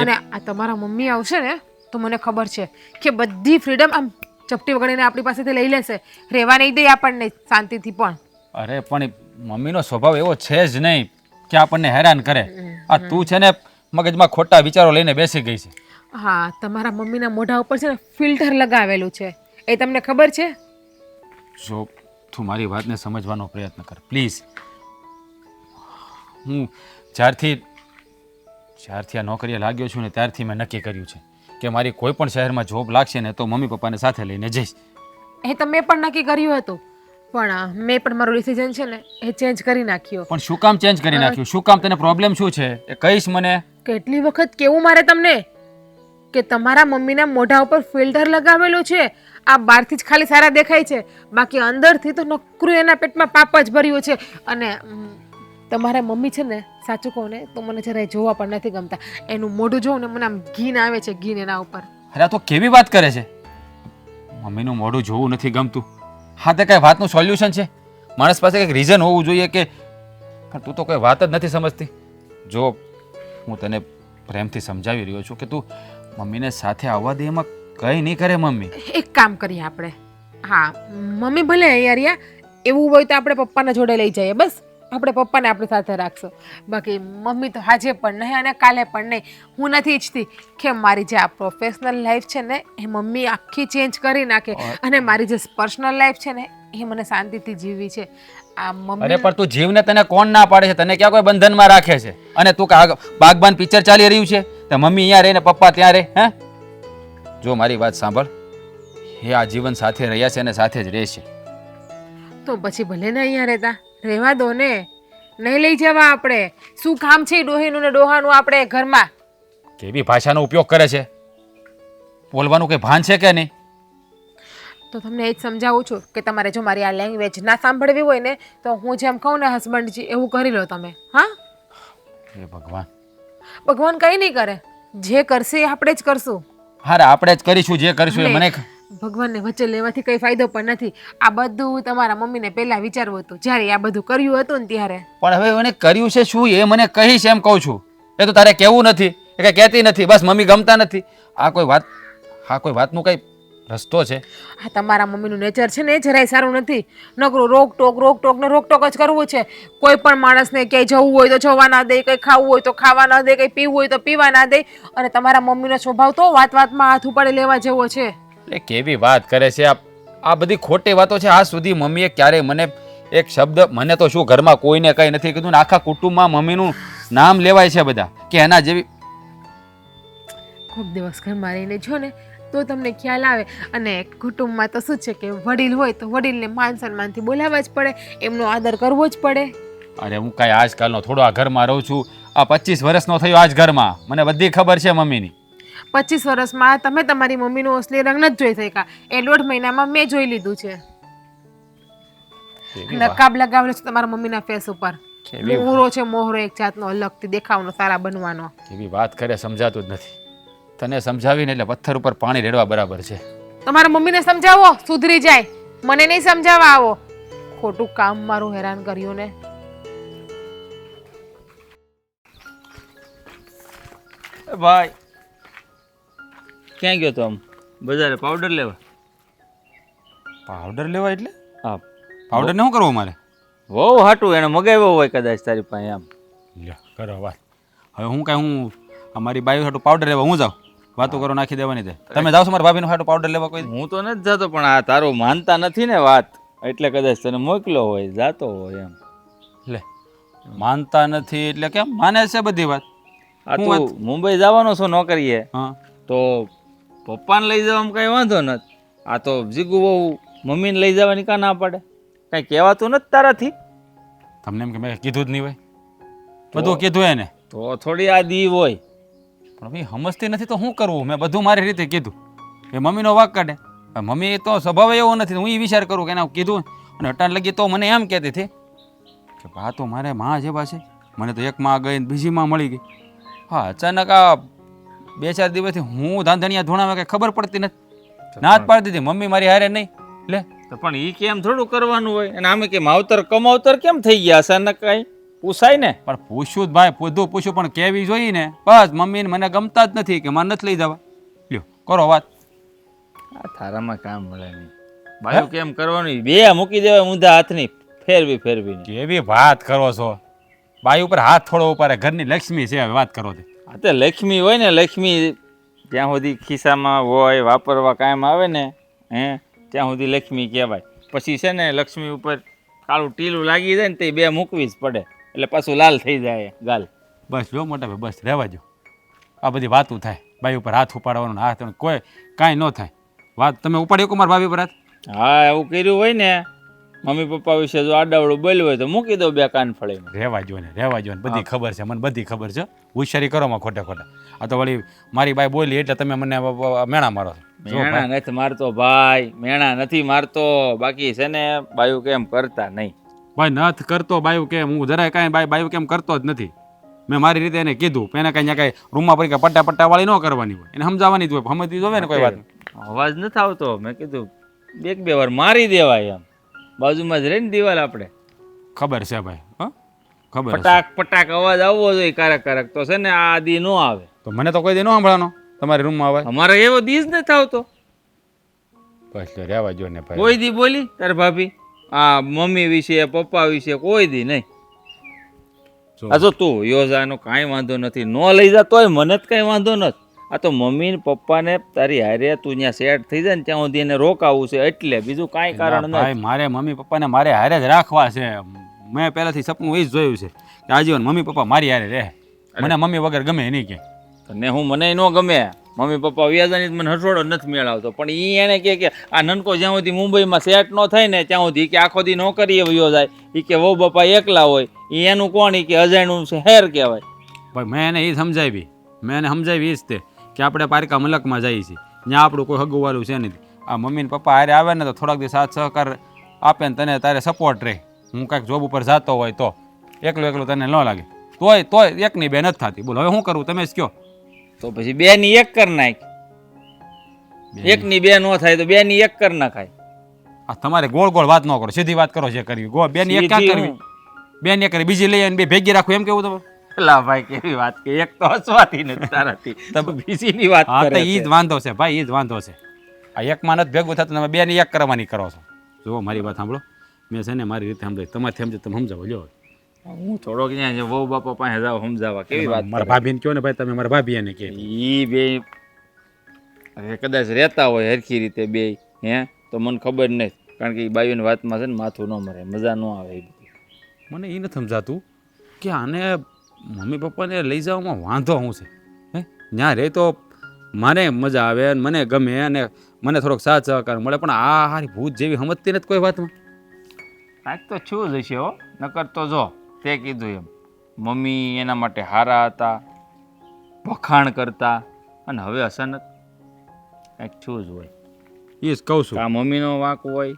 [SPEAKER 2] અને આ તમારા મમ્મી આવશે ને તો મને ખબર છે કે બધી ફ્રીડમ આમ ચપટી વગાડીને આપણી પાસેથી લઈ લેશે, રહેવા નહીં દે આપણને શાંતિથી. પણ
[SPEAKER 3] અરે પણ એ મમ્મીનો સ્વભાવ એવો છે જ નહીં કે આપણને હેરાન કરે. આ તું છે ને મગજમાં ખોટા વિચારો લઈને બેસી ગઈ છે.
[SPEAKER 2] હા, તમારા મમ્મીના મોઢા ઉપર છે ને ફિલ્ટર લગાવેલું છે, એ તમને ખબર છે?
[SPEAKER 3] જો તું મારી વાતને સમજવાનો પ્રયત્ન કર પ્લીઝ. હું જ્યારથી આ નોકરીએ લાગ્યો છું ને ત્યારથી મેં નક્કી કર્યું છે કે મારી કોઈ પણ શહેરમાં જોબ લાગશે ને તો મમ્મી પપ્પાને સાથે લઈને જઈશ.
[SPEAKER 2] એ તો મેં પણ નક્કી કર્યું હતું, પણ મેં પણ મારો ડિસિઝન છે ને એ ચેન્જ કરી નાખ્યો.
[SPEAKER 3] પણ શું કામ ચેન્જ કરી નાખ્યું? શું કામ? તને પ્રોબ્લેમ શું છે એ કહીશ મને.
[SPEAKER 2] કેટલી વખત કેવું મારે તમને કે તમારા મમ્મીના મોઢા ઉપર ફિલ્ટર લગાવેલું છે, આ બહારથી જ ખાલી સારા દેખાય છે, બાકી અંદરથી તો નકરું એના પેટમાં પાપ જ ભર્યું છે. અને તમારા મમ્મી છે ને, સાચું કહું ને તો મને જરાય જોવા પણ નથી ગમતા. એનું મોઢું જોઉં ને મને આમ ઘીન આવે છે, ઘીન એના ઉપર.
[SPEAKER 3] અરે આ તો કેવી વાત કરે છે? મમ્મીનું મોઢું જોવું નથી ગમતું? હા, તે કઈ વાતનું સોલ્યુશન છે? માણસ પાસે કંઈક રીઝન હોવું જોઈએ કે, પણ તું તો કોઈ વાત જ નથી સમજતી. જો હું તને પ્રેમથી સમજાવી રહ્યો છું કે તું મમ્મીને સાથે આવવા દે, એમાં કંઈ નહીં કરે મમ્મી.
[SPEAKER 2] એક કામ કરીએ આપણે, હા મમ્મી ભલે અહીંયા રહ્યા, એવું હોય તો આપણે પપ્પાના જોડે લઈ જઈએ. બસ આપણે પપ્પાને આપણી સાથે રાખશું, બાકી મમ્મી તો આજે પણ નહીં અને કાલે પણ નહીં. હું નથી ઈચ્છતી કે મારી જે આ પ્રોફેશનલ લાઈફ છે ને એ મમ્મી આખી ચેન્જ કરી નાખે, અને મારી જે પર્સનલ લાઈફ છે ને એ મને શાંતિથી જીવવી છે. આ મમ્મી
[SPEAKER 3] અરે પણ તું જીવને તને કોણ ના પાડે છે? તને ક્યાં કોઈ બંધનમાં રાખે છે? અને તું બાગબાન પિક્ચર ચાલી રહ્યું છે તો મમ્મી અહીંયા રહે ને પપ્પા ત્યાં રહે? હે, જો મારી વાત સાંભળ, એ આ જીવન સાથે રહ્યા છે અને સાથે જ રહેશે.
[SPEAKER 2] તો પછી ભલે ને અહીંયા રહેતા, રહેવા દો ને, નહીં લઈ જવા આપણે. શું કામ છે ડોહીનું ને ડોહાનું આપણે ઘરમાં?
[SPEAKER 3] કેવી ભાષાનો ઉપયોગ કરે છે? બોલવાનું કઈ ભાન છે કે નહીં?
[SPEAKER 2] તો તમને એ જ સમજાવું છું કે તમારે જો મારી આ લેંગ્વેજ ના સાંભળવી હોય ને તો હું જેમ કહું ને હસબન્ડજી એવું કરી લો તમે. હા,
[SPEAKER 3] એ ભગવાન,
[SPEAKER 2] ભગવાન કંઈ નહીં કરે, જે કરશે એ આપણે જ કરશું.
[SPEAKER 3] હારે આપણે જ કરીશું જે કરીશું એ. મને
[SPEAKER 2] ભગવાનને વચ્ચે લેવાથી કંઈ ફાયદો પણ નથી. આ બધું તમારા મમ્મીને પહેલા વિચારવું હતું, જ્યારે આ બધું કર્યું હતું ને ત્યારે.
[SPEAKER 3] પણ હવે એને કર્યું છે શું એ મને કહીશ એમ કહું છું. એ તો તારે કેવું નથી, એ કઈ કહેતી નથી, બસ મમ્મી ગમતા નથી. આ કોઈ વાતનું કઈ રસ્તો છે?
[SPEAKER 2] આ તમારા મમ્મીનું નેચર છે ને એ જરાય સારું નથી. નકરું રોકટોક ને રોકટોક જ કરવું છે. કોઈ પણ માણસને ક્યાંય જવું હોય તો જવા ના દે, કંઈ ખાવું હોય તો ખાવા ના દે, કંઈ પીવું હોય તો પીવા ના દે. અને તમારા મમ્મીનો સ્વભાવ તો વાતમાં હાથ ઉપાડી લેવા જેવો છે.
[SPEAKER 3] એટલે કેવી વાત કરે છે આ બધી ખોટી વાતો છે. આજ સુધી મમ્મીએ ક્યારેય મને એક શબ્દ, મને તો શું ઘરમાં કોઈને કંઈ નથી કીધું ને આખા કુટુંબમાં મમ્મીનું નામ લેવાય છે બધા કે એના જેવી.
[SPEAKER 2] ખૂબ દિવસ ઘરમાં રહીને જો ને તો તમને ખ્યાલ આવે. અને કુટુંબમાં તો શું છે કે વડીલ હોય તો વડીલને માન સન્માનથી બોલાવવા જ પડે, એમનો આદર કરવો જ પડે.
[SPEAKER 3] અરે હું કાંઈ આજકાલનો થોડો આ ઘરમાં રહું છું. આ 25 વર્ષનો થયો આજ ઘરમાં, મને બધી ખબર છે મમ્મીની.
[SPEAKER 2] 25 વર્ષમાં તમે તમારી મમ્મીનું અસલી રંગ નથી જોઈ શક્યા, એ 1.5 મહિનામાં મેં જોઈ લીધું છે. નકાબ લગાવેલો છે તમારા મમ્મીના ફેસ ઉપર. મોહરો છે, મોહરો એક જાતનો અલગથી દેખાવનો, સારા બનવાનો.
[SPEAKER 3] કેવી વાત કરે, સમજાતું જ નથી. તને સમજાવીને એટલે પથ્થર ઉપર પાણી રેડવા બરાબર છે.
[SPEAKER 2] તમારા મમ્મીને સમજાવો, સુધરી જાય. મને નહીં સમજાવવા આવો. ખોટું કામ મારું હેરાન કર્યું ને.
[SPEAKER 6] ભાઈ ક્યાં ગયો તો? આમ બજારે પાવડર લેવા.
[SPEAKER 3] પાવડર લેવા એટલે?
[SPEAKER 6] હા,
[SPEAKER 3] પાવડર ને શું કરવું મારે?
[SPEAKER 6] વહુ હાટું એને મગાવ્યો હોય કદાચ તારી પાસે. આમ
[SPEAKER 3] લ્યો કરો વાત. હવે હું અમારી બાઈ હાટું પાવડર લેવા હું જાઉં? વાતો કરો નાખી દેવાની છે. તમે જાઓ છો મારા ભાભીનું હાટું પાવડર લેવા? કોઈ
[SPEAKER 6] હું તો નથી જતો, પણ આ તારો માનતા નથી ને વાત, એટલે કદાચ તને મોકલો હોય, જાતો હોય એમ.
[SPEAKER 3] લે, માનતા નથી એટલે કેમ માને છે બધી વાત?
[SPEAKER 6] આ તું મુંબઈ જવાનો છો નોકરીએ,
[SPEAKER 3] હા,
[SPEAKER 6] તો પપ્પાને લઈ જવામાં કઈ વાંધો નથી. આ તો જીગુ બહુ મમ્મીને લઈ જવાની કાં ના પડે? કઈ કહેવાતું નથી તારાથી?
[SPEAKER 3] તમને એમ કે મેં કીધું જ નહીં હોય? બધું કીધું એને
[SPEAKER 6] તો થોડી આ દી હોય.
[SPEAKER 3] પણ ભાઈ સમજતી નથી તો શું કરવું? મેં બધું મારી રીતે કીધું. એ મમ્મીનો વાક કાઢે. મમ્મી તો સ્વભાવ એવો નથી. હું એ વિચાર કરું કે એને કીધું અને અટાણ લગી તો મને એમ કહેતી હતી કે બા તો મારે માં જેવા છે. મને તો એક માં ગઈ બીજી માં મળી ગઈ. હા, અચાનક આ 2-4 દિવસથી હું ધાંધણિયા ધૂણાવે કંઈ ખબર પડતી નથી. ના જ પાડી દીધી મમ્મી મારી હારે નહીં લે.
[SPEAKER 6] તો પણ ઈ કેમ થોડું કરવાનું હોય અને આમે કે માવતર કમાવતર કેમ થઈ ગયા અચાનક કઈ પૂછાય ને.
[SPEAKER 3] પણ પૂછ્યું જ ભાઈ બધું પૂછ્યું પણ કેવી જોઈએ ને બસ મમ્મીને મને ગમતા જ નથી કે મને નથી લઈ જવા. લ્યો કરો વાત.
[SPEAKER 6] આ થારામાં કામ મળે નહીં. બાયું કેમ કરવાનું બે મૂકી દેવાય ઊંધા હાથની ફેરવી
[SPEAKER 3] કેવી વાત કરો છો બાઈ ઉપર હાથ થોડો ઉપાડે ઘરની લક્ષ્મી છે હવે વાત કરો તે.
[SPEAKER 6] આ તો લક્ષ્મી હોય ને લક્ષ્મી જ્યાં સુધી ખિસ્સામાં હોય વાપરવા કાયમ આવે ને ત્યાં સુધી લક્ષ્મી કહેવાય. પછી છે ને લક્ષ્મી ઉપર કાળું ટીલું લાગી જાય ને તે બે મૂકવી જ પડે એટલે પાછું લાલ થઈ જાય ગાલ.
[SPEAKER 3] બસ જો મોટા ભાઈ બસ રહેવા જો આ બધી વાતું થાય બાઈ ઉપર હાથ ઉપાડવાનો હાથ કોઈ કાંઈ ન થાય વાત તમે ઉપાડ્યો કુમાર ભાભી પર હાથ.
[SPEAKER 6] હા એવું કર્યું હોય ને મમ્મી પપ્પા વિશે જો આડાવડું બોલ્યું હોય તો મૂકી દો બે કાન ફળે.
[SPEAKER 3] રહેવા જો ને બધી ખબર છે મને બધી ખબર છે હોશિયારી કરો માં ખોટા ખોટા. આ તો વળી મારી બાઈ બોલી એટલે તમે મને મેણા મારો છો.
[SPEAKER 6] મેણા નથી મારતો ભાઈ મેણા નથી મારતો બાકી છે ને બાયું કેમ કરતા નહીં.
[SPEAKER 3] ભાઈ નથ કરતો બાયું કેમ હું જરાય કાંઈ બાયું કેમ કરતો જ નથી. મેં મારી રીતે એને કીધું એને કાંઈ કાંઈ રૂમમાં પડી પટ્ટા વાળી ન કરવાની હોય એને સમજાવવાની જ હોય સમજતી જોવે ને કોઈ વાત.
[SPEAKER 6] અવાજ નથી આવતો મેં કીધું એક બે વાર મારી દેવાય એમ બાજુમાં જ રહી ને દિવાલ આપણે.
[SPEAKER 3] ખબર છે ભાઈ હા ખબર છે.
[SPEAKER 6] પટાક પટાક અવાજ આવવો જોઈએ કારક તો છે ને આ દી નો આવે.
[SPEAKER 3] તો મને તો કોઈ દી ન સાંભળવાનો તમારી રૂમમાં આવે.
[SPEAKER 6] અમારે એવો દીજ નથી આવતો.
[SPEAKER 3] બસ રહેવા જો ને ભાઈ
[SPEAKER 6] કોઈ દી બોલી તાર ભાભી આ મમ્મી વિશે પપ્પા વિશે કોઈ દી નહીં. આ જો તું યોજાનો કાંઈ વાંધો નથી નો લઈ જા તોય મને જ કાંઈ વાંધો નથી. આ તો મમ્મી ને પપ્પાને તારી હારે તું ત્યાં સેટ થઈ જાય ને ત્યાં સુધી એને રોકાવું છે એટલે બીજું કાંઈ કારણ
[SPEAKER 3] ભાઈ
[SPEAKER 6] નથી.
[SPEAKER 3] મારે મમ્મી પપ્પાને મારે હારે જ રાખવા છે. મેં પહેલાથી સપનું એ જ જોયું છે કે આજીવન મમ્મી પપ્પા મારી હારે રહે. મને મમ્મી વગર ગમે નહીં કે
[SPEAKER 6] તને હું મને ન ગમે મમ્મી પપ્પા વ્યાજાની મને હસોડો નથી મેળવતો પણ એ એને કે આ નનકો જ્યાં સુધી મુંબઈમાં સેટ ન થાય ને ત્યાં સુધી કે આખો દી નોકરીએ વયો જાય એ કે વહુ બાપા એકલા હોય એ એનું કોણ એ કે અજાણ્યું છે હેર કહેવાય.
[SPEAKER 3] ભાઈ મેં એને એ સમજાવી એ જ તે કે આપણે પારકા મલકમાં જઈએ છીએ ત્યાં આપણું કોઈ હગુવાળું છે નથી. આ મમ્મી ને પપ્પા હારે આવે ને તો થોડાક દિવસ સાથ સહકાર આપે ને તને તારે સપોર્ટ રહે. હું કાંઈક જોબ ઉપર જતો હોય તો એકલું તને ન લાગે તોય એકની બે નથી થતી. બોલો હવે શું કરવું તમે જ કહો.
[SPEAKER 6] તો પછી બે ની એક કર નાખ. એકની બે નો થાય તો બે ની એક કર નાખાય.
[SPEAKER 3] આ તમારે ગોળ ગોળ વાત ન કરો સીધી વાત કરો છે કરવી બે ની એક ક્યાં કરવી બે ની એક કરી બીજી લઈ આવીને બે ભેગી રાખવું એમ કેવું તમે.
[SPEAKER 6] લા ભાઈ કેવી વાત કે એક તો હસવાતી નથી તારાથી તમે બીજીની વાત
[SPEAKER 3] હા તો
[SPEAKER 6] કરે
[SPEAKER 3] ઈ જ વાંધો છે ભાઈ ઈ જ વાંધો છે. આ એકમાં નથી ભેગું થતું તમે બે ની એક કરવાની કરો છો. જુઓ મારી વાત સાંભળો મેં છે ને મારી રીતે સમજાવી તમારે સમજો તમે સમજાવો લ્યો.
[SPEAKER 6] હું થોડોક ત્યાં વહુ બાપા પાસે જાવ સમજાવવા કેવી વાત
[SPEAKER 3] મારા ભાભીને કહો ને ભાઈ તમે મારા ભાભી એને કહે
[SPEAKER 6] ઈ બે કદાચ રહેતા હોય હરખી રીતે બે તો મને ખબર નહીં કારણ કે એ બાયુની વાતમાં છે ને માથું ન મરે મજા ન આવે. એ બધી
[SPEAKER 3] મને એ નથી સમજાતું કે આને મમ્મી પપ્પાને લઈ જવામાં વાંધો શું છે ત્યાં રહે તો મને મજા આવે અને મને ગમે અને મને થોડોક સાથ સહકાર મળે પણ આ હારી ભૂત જેવી સમજતી નથી કોઈ વાતમાં.
[SPEAKER 6] કાંઈક તો છું જ હશે હો નકર તો જો તે કીધું એમ મમ્મી એના માટે હારા હતા વખાણ કરતા અને હવે અચાનક કાંઈક છું જ હોય.
[SPEAKER 3] એ જ કહું છું
[SPEAKER 6] આ મમ્મીનો વાંક હોય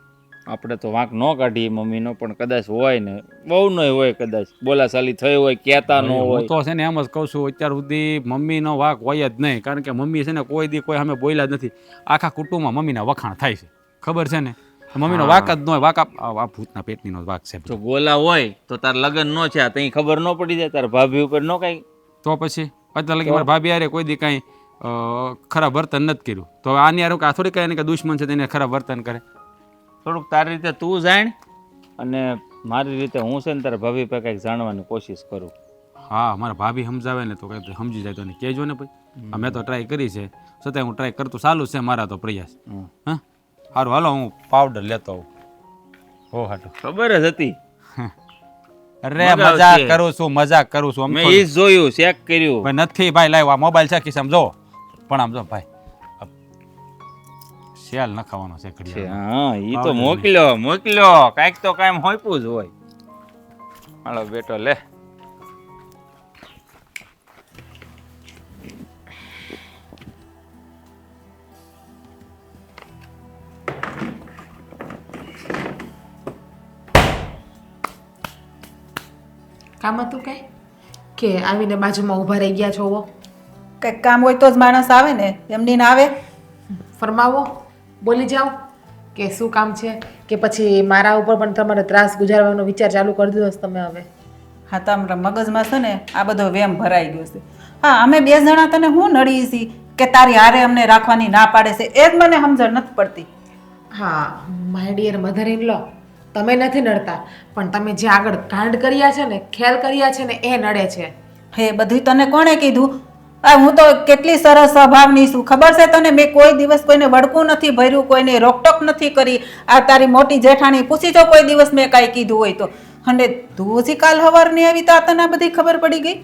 [SPEAKER 6] આપણે તો વાંક ન કાઢીએ મમ્મીનો પણ કદાચ હોય ને બહુ નહીં હોય કદાચ બોલાચાલી થઈ હોય કહેતા ન
[SPEAKER 3] હું
[SPEAKER 6] હોય.
[SPEAKER 3] તો છે ને એમ જ કહું છું અત્યાર સુધી મમ્મીનો વાંક હોય જ નહીં કારણ કે મમ્મી છે ને કોઈ દી કોઈ સામે બોલ્યા જ નથી. આખા કુટુંબમાં મમ્મીના વખાણ થાય છે ખબર છે ને મમ્મીનો વાંક જ ન હોય વાંક આ ભૂતના પેટનીનો વાંક છે.
[SPEAKER 6] જો ગોલા હોય તો તાર લગ્ન ન છે તઈ ખબર ન પડી જાય તાર ભાભી ઉપર ન કાંઈ
[SPEAKER 3] તો પછી અત્યારે લગી મારા ભાભી હારે કોઈ દી કાંઈ ખરાબ વર્તન નથી કર્યું તો આની હારું આ થોડી કાંઈ દુશ્મન છે તેને ખરાબ વર્તન કરે.
[SPEAKER 6] થોડુંક તારી રીતે તું જાણ અને મારી રીતે હું છે ને તારા ભાભી પર કંઈક જાણવાની કોશિશ કરું.
[SPEAKER 3] હા મારા ભાભી સમજાવે ને તો કંઈ સમજી જાય તો એને કહેજો ને ભાઈ. મેં તો ટ્રાય કરી છે છતાંય હું ટ્રાય કરતું ચાલુ છે મારા તો પ્રયાસ. હા સારું હાલો હું પાવડર લેતો આવું. હો હાટો
[SPEAKER 6] ખબર જ હતી.
[SPEAKER 3] અરે મજાક કરું છું
[SPEAKER 6] મેં ઈ જોયું ચેક કર્યું
[SPEAKER 3] ભાઈ નથી ભાઈ લાવ આ મોબાઈલ છે ખિસ્સામાં જો પણ આમ જો ભાઈ સેલ નખાવાનો છે ઘડિયાળ.
[SPEAKER 6] હા ઈ તો મોકલ્યો કાંઈક તો કાંઈ હોઈપું જ હોય. હાલો બેટો લે
[SPEAKER 2] કામ હતું કઈ કે આવીને બાજુમાં ઊભા રહી ગયા છો?
[SPEAKER 5] કંઈક કામ હોય તો જ માણસ આવે ને એમની ના આવે.
[SPEAKER 2] ફરમાવો બોલી જાઓ કે શું કામ છે, કે પછી મારા ઉપર પણ તમારે ત્રાસ ગુજારવાનો વિચાર ચાલુ કરી દીધો છે તમે હવે?
[SPEAKER 5] હા, તમારા મગજમાં છે ને આ બધો વેમ ભરાઈ ગયો છે. હા, અમે 2 જણા તને હું નડી છીએ કે તારી હારે અમને રાખવાની ના પાડે છે, એ જ મને સમજણ નથી પડતી.
[SPEAKER 2] હા, my dear mother in law, તમે નથી નડતા, પણ તમે જે આગળ કાંડ કર્યા છે ને, ખેલ કર્યા છે ને, એ નડે છે.
[SPEAKER 5] હે, બધું તને કોણે કીધું? હું તો કેટલી સરસ સ્વભાવની છું, ખબર છે તને? મેં કોઈ દિવસ કોઈને વળકું નથી ભર્યું, કોઈને રોકટોક નથી કરી. આ તારી મોટી જેઠાણી પૂછી જો કોઈ દિવસ મેં કાંઈ કીધું હોય તો. અને તું હજી કાલ સવારની આવી તો તને આ બધી ખબર પડી ગઈ?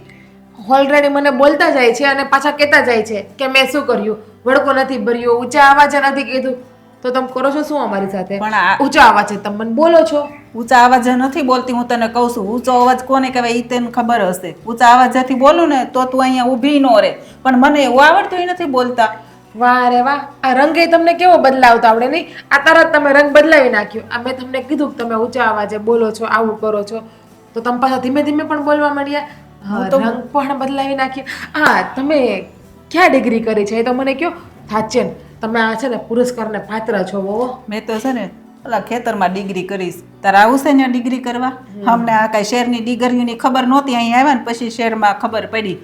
[SPEAKER 2] ઓલરેડી મને બોલતા જાય છે અને પાછા કહેતા જાય છે કે મેં શું કર્યું, વળકો નથી ભર્યો, ઊંચા અવાજે નથી કીધું. તો તમે કરો છો શું અમારી સાથે?
[SPEAKER 5] પણ આ
[SPEAKER 2] ઊંચા અવાજે તમે મને બોલો છો.
[SPEAKER 5] ઊંચા અવાજે નથી બોલતી, હું તને કહું છું. ઊંચો અવાજ કોને કહેવાય એ તને ખબર હશે. ઊંચા અવાજેથી બોલું ને તો તું અહીંયા ઊભી ન રહે, પણ મને એવું આવડતું નથી બોલતા.
[SPEAKER 2] વાહ રે વાહ, આ રંગે તમને કેવો બદલાવતો આવડે નહીં? આ તરત તમે રંગ બદલાવી નાખ્યો. આ મેં તમને કીધું કે તમે ઊંચા અવાજે બોલો છો, આવું કરો છો, તો તમે પાછા ધીમે ધીમે પણ બોલવા માંડ્યા. હા, રંગ પણ બદલાવી નાખ્યો. હા, તમે ક્યાં ડિગ્રી કરી છે એ તો મને કહો. સાચે ને તમે આ છે ને પુરસ્કારને પાત્ર છો.
[SPEAKER 5] મેં તો છે ને ઓલા ખેતરમાં ડિગ્રી કરીશ. તારે આવું છે ને ડિગ્રી કરવા? અમને આ કાંઈ શહેરની ડિગ્રીઓની ખબર નહોતી, અહીં આવ્યા ને પછી શહેરમાં ખબર પડી.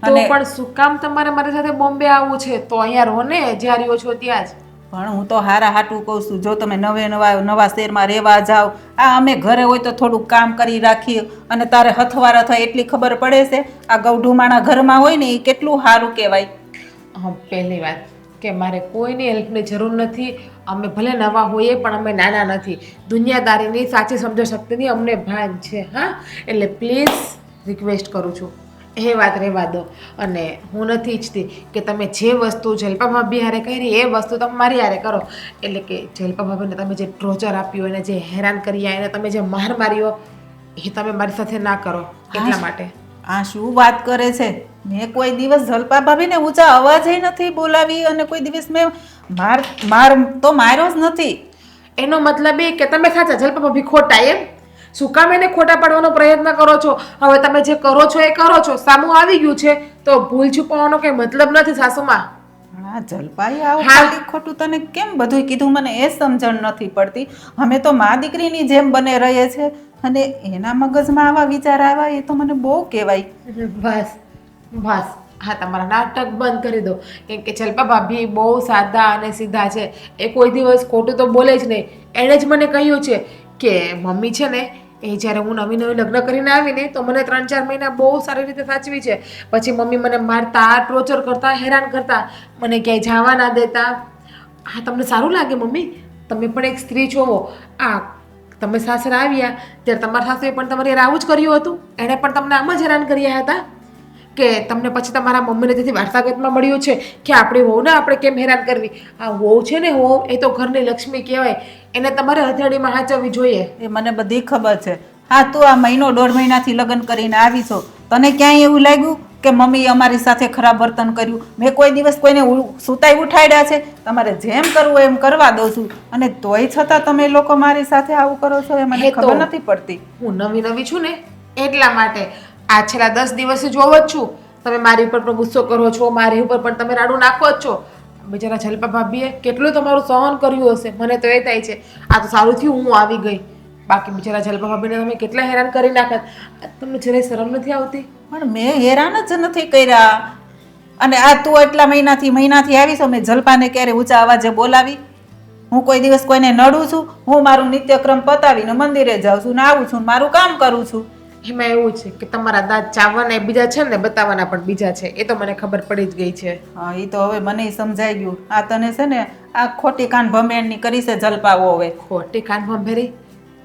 [SPEAKER 2] તો પણ શું કામ તમારે મારી સાથે બોમ્બે આવવું છે? તો અહીંયા રહો ને, જ્યાં રહ્યો છો ત્યાં જ.
[SPEAKER 5] પણ હું તો હારા હાટું કહું છું, જો તમે નવા શહેરમાં રહેવા જાઓ, આ અમે ઘરે હોય તો થોડુંક કામ કરી રાખીએ અને તારે હથવારા થાય એટલી ખબર પડે છે. આ ગૌઢુમાણા ઘરમાં હોય ને એ કેટલું સારું કહેવાય.
[SPEAKER 2] હા, પહેલી વાત કે મારે કોઈની હેલ્પની જરૂર નથી. અમે ભલે નવા હોઈએ પણ અમે નાના નથી. દુનિયાદારીની સાચી સમજ શક્તિની અમને ભાન છે. હા, એટલે પ્લીઝ રિક્વેસ્ટ કરું છું, એ વાત રહેવા દો. અને હું નથી ઈચ્છતી કે તમે જે વસ્તુ જલ્પા ભાભી હારે કરી એ વસ્તુ તમે મારી હારે કરો. એટલે કે જલ્પા ભાભીને તમે જે ટોર્ચર આપ્યું, એને જે હેરાન કર્યા, એને તમે જે માર માર્યો, એ તમે મારી સાથે ના કરો. એટલા માટે.
[SPEAKER 5] આ શું વાત કરે છે? મેં કોઈ દિવસ જલ્પા ભાભીને ઊંચા અવાજે નથી બોલાવી અને કોઈ દિવસ મેં માર તો માર્યો જ નથી.
[SPEAKER 2] એનો મતલબ એ કે તમે સાચા, જલ્પા ભાભી ખોટા, એમ? શું કામ એને ખોટા પાડવાનો પ્રયત્ન કરો છો? હવે તમે જે કરો છો એ કરો છો, સામું આવી ગયું છે તો ભૂલ છુપાવવાનો કઈ મતલબ નથી સાસુમાં.
[SPEAKER 5] હા, જલપાઈ આવું ખાલી ખોટું તને કેમ બધું કીધું મને એ સમજણ નથી પડતી. અમે તો મા દીકરીની જેમ બને રહીએ છે અને એના મગજમાં આવા વિચાર આવ્યા એ તો મને બહુ કહેવાય.
[SPEAKER 2] બસ બસ, હા, તમારા નાટક બંધ કરી દો. કેમ કે જલ્પા ભાભી બહુ સાદા અને સીધા છે. એ કોઈ દિવસ ખોટું તો બોલે જ નહીં. એણે જ મને કહ્યું છે કે મમ્મી છે ને, એ જ્યારે હું નવી લગ્ન કરીને આવીને તો મને 3-4 મહિના બહુ સારી રીતે સાચવી છે. પછી મમ્મી મને મારતા, ટોર્ચર કરતા, હેરાન કરતા, મને ક્યાંય જવા ના દેતા. હા, તમને સારું લાગે મમ્મી? તમે પણ એક સ્ત્રી છો. આ તમે સાસરા આવ્યા ત્યારે તમારા સાસુએ પણ તમારે આવું જ કર્યું હતું? એણે પણ તમને આમ જ હેરાન કર્યા હતા કે તમને પછી તમારા મમ્મીને જેથી વાર્તાગતમાં મળ્યું છે કે આપણી વહુને આપણે કેમ હેરાન કરવી? આ વહુ છે ને, વહુ એ તો ઘરની લક્ષ્મી કહેવાય. એને તમારે હથેળીમાં હાચવવી જોઈએ.
[SPEAKER 5] એ મને બધી ખબર છે. હા, તું આ 1.5 મહિનાથી લગ્ન કરીને આવી છો, તને ક્યાંય એવું લાગ્યું કે મમ્મીએ અમારી સાથે ખરાબ વર્તન કર્યું? મેં કોઈ દિવસ કોઈને સુતાઈ ઉઠાડ્યા છે? તમારે જેમ કરવું એમ કરવા દઉં છું અને તોય છતાં તમે લોકો મારી સાથે આવું કરો છો એ મને ખબર નથી પડતી.
[SPEAKER 2] હું નવી છું ને એટલા માટે. આ છેલ્લા 10 દિવસથી જોવો જ છું, તમે મારી ઉપર પણ ગુસ્સો કરો છો, મારી ઉપર પણ તમે રાડું નાખો જ છો. બિચારા જલ્પા ભાભીએ કેટલું તમારું સહન કર્યું હશે, મને તો એ થાય છે. આ તો સારું થયું હું આવી ગઈ, બાકી બિચારા જલ્પા ભાભીને તમે કેટલા હેરાન કરી નાખત. તમને જરાય શરમ નથી આવતી?
[SPEAKER 5] પણ મેં હેરાન જ નથી કર્યા. અને આ તું એટલા મહિનાથી આવી છો, મેં જલ્પાને ક્યારે ઊંચા અવાજે બોલાવી? હું કોઈ દિવસ કોઈને નડું છું? હું મારું નિત્યક્રમ પતાવીને મંદિરે જાઉં છું ને આવું છું, મારું કામ કરું છું.
[SPEAKER 2] એમાં એવું છે કે તમારા દાંત ચાવવાના બીજા છે ને બતાવવાના પણ બીજા છે. એ તો મને ખબર પડી જ ગઈ છે.
[SPEAKER 5] હા, એ તો હવે મને સમજાઈ ગયું. આ તને છે ને આ ખોટી કાન ભમેણની કરી છે જલપાવો. હવે
[SPEAKER 2] ખોટી કાન ભંભેરી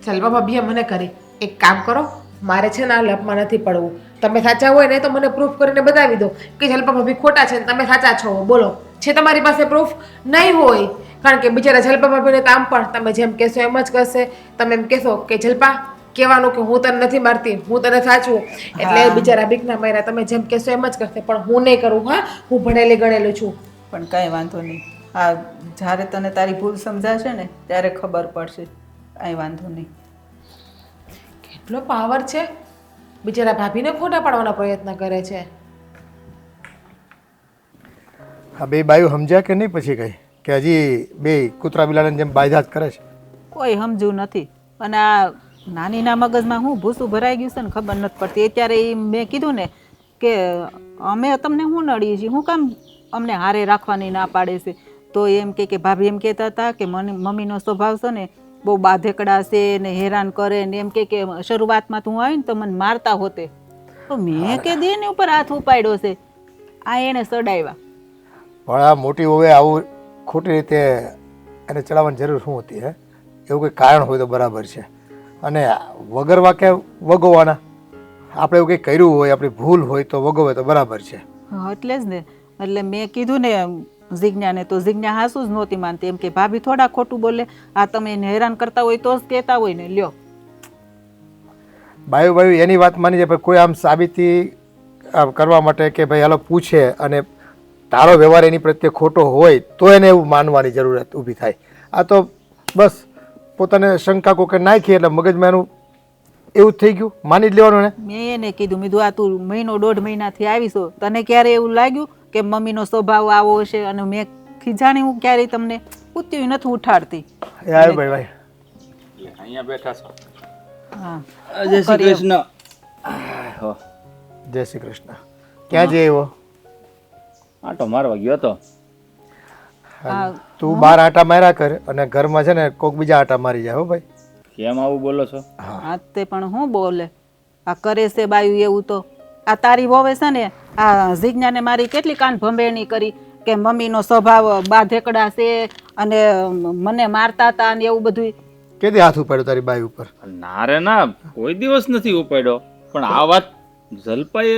[SPEAKER 2] જલ્પા ભાભીએ મને કરી. એક કામ કરો, મારે છે ને આ લપમાં નથી પડવું. તમે સાચા હોય ને તો મને પ્રૂફ કરીને બતાવી દો કે જલ્પા ભાભી ખોટા છે ને તમે સાચા છો. બોલો, છે તમારી પાસે પ્રૂફ? નહીં હોય, કારણ કે બિચારા જલ્પા ભાભીને કામ પણ તમે જેમ કહેશો એમ જ કરશે. તમે એમ કહેશો કે જલ્પા કહેવાનું કે હું તને નથી મારતી, હું તને સાચું, એટલે બિચારા બીકના માર્યા તમે જેમ કહેશો એમ જ કરશે. પણ હું નહીં કરું. હા, હું ભણેલી ગણેલું છું.
[SPEAKER 5] પણ કાંઈ વાંધો નહીં. આ જ્યારે તને તારી ભૂલ સમજાશે ને ત્યારે ખબર પડશે. કાંઈ વાંધો નહીં.
[SPEAKER 2] કેટલો પાવર છે! બિચારા ભાભીને ખોટા પાડવાનો પ્રયત્ન કરે છે.
[SPEAKER 4] આ બે બાયું સમજ્યા કે નહીં પછી કઈ કે હજી બે કૂતરા બિલાડીની જેમ બાયધા જ કરે છે?
[SPEAKER 5] કોઈ સમજ્યું નથી. અને આ નાનીના મગજમાં હું ભૂસું ભરાઈ ગયું છે ને ખબર નથી પડતી. અત્યારે ઈ મેં કીધું ને કે અમે તમને શું નડીએ છીએ, હું કામ અમને હારે રાખવાની ના પાડે છે? તો એમ કે ભાભી એમ કહેતા હતા કે મમ્મીનો સ્વભાવ છે ને બહુ બાધેકડા છે ને હેરાન કરે ને એમ કે શરૂઆતમાં તું આવી ને તો મને મારતા હોતે. તો મેં કે દે ને ઉપર હાથ ઉપાડ્યો છે, આ એને સડાવ્યા.
[SPEAKER 4] પણ આ મોટી હોવે આવું ખોટી રીતે એને ચડાવવાની જરૂર શું હતી? હે, એવું કોઈ કારણ હોય તો બરાબર છે. અને વગર વાકે વગોવાના, આપણે એવું કંઈ કર્યું હોય, આપણી ભૂલ હોય તો વગોવે તો બરાબર છે.
[SPEAKER 5] હા એટલે જ ને. એટલે મેં કીધું ને જિજ્ઞાને, તો જિજ્ઞા હાસું જ નહોતી માનતી. એમ કે ભાભી થોડા ખોટું બોલે, આ તમે એને હેરાન કરતા હોય તો જ કહેતા હોય ને. લ્યો
[SPEAKER 4] બાયું એની વાત માની જાય, પણ કોઈ આમ સાબિતી કરવા માટે કે ભાઈ હાલો પૂછે અને તારો વ્યવહાર એની પ્રત્યે ખોટો હોય તો એને એવું માનવાની જરૂરત ઊભી થાય. આ તો બસ પોતાને શંકા કોકે નાખી એટલે મગજમાં એનું એવું જ થઈ ગયું, માની જ લેવાનું એને.
[SPEAKER 5] મેં એને કીધું, મેં કીધું આ તું મહિનો દોઢ મહિનાથી આવીશો, તને ક્યારે એવું લાગ્યું કે મમ્મીનો સ્વભાવ આવો છે? અને મેં ખીજાણી હું ક્યારેય તમને ઉત્યું નથી ઉઠાડતી.
[SPEAKER 4] એ આવ્યો ભાઈ.
[SPEAKER 3] અહીંયા બેઠા છો.
[SPEAKER 5] હા
[SPEAKER 7] જય શ્રી કૃષ્ણ.
[SPEAKER 4] જય શ્રી કૃષ્ણ. ક્યાં જઈ આવ્યો?
[SPEAKER 7] આટો મારવા ગયો તો.
[SPEAKER 4] તું બાર આટા માર્યા કર અને ઘરમાં છે ને કોક બીજા આટા મારી જાય. હો ભાઈ,
[SPEAKER 7] કેમ આવું બોલો છો?
[SPEAKER 5] હા તે પણ હું બોલે આ કરે છે બાયું એવું? તો આ તારી વોવે છે ને આ જિજ્ઞાને મારી કેટલી કાન ભંભેરણી કરી કે મમ્મીનો સ્વભાવ બાધેકડા છે અને મને મારતા હતા ને એવું બધું.
[SPEAKER 4] કેદી હાથ ઉપાડ્યો તારી બાઈ ઉપર?
[SPEAKER 7] ના રે ના, કોઈ દિવસ નથી ઉપાડ્યો. પણ આ વાત જલપાએ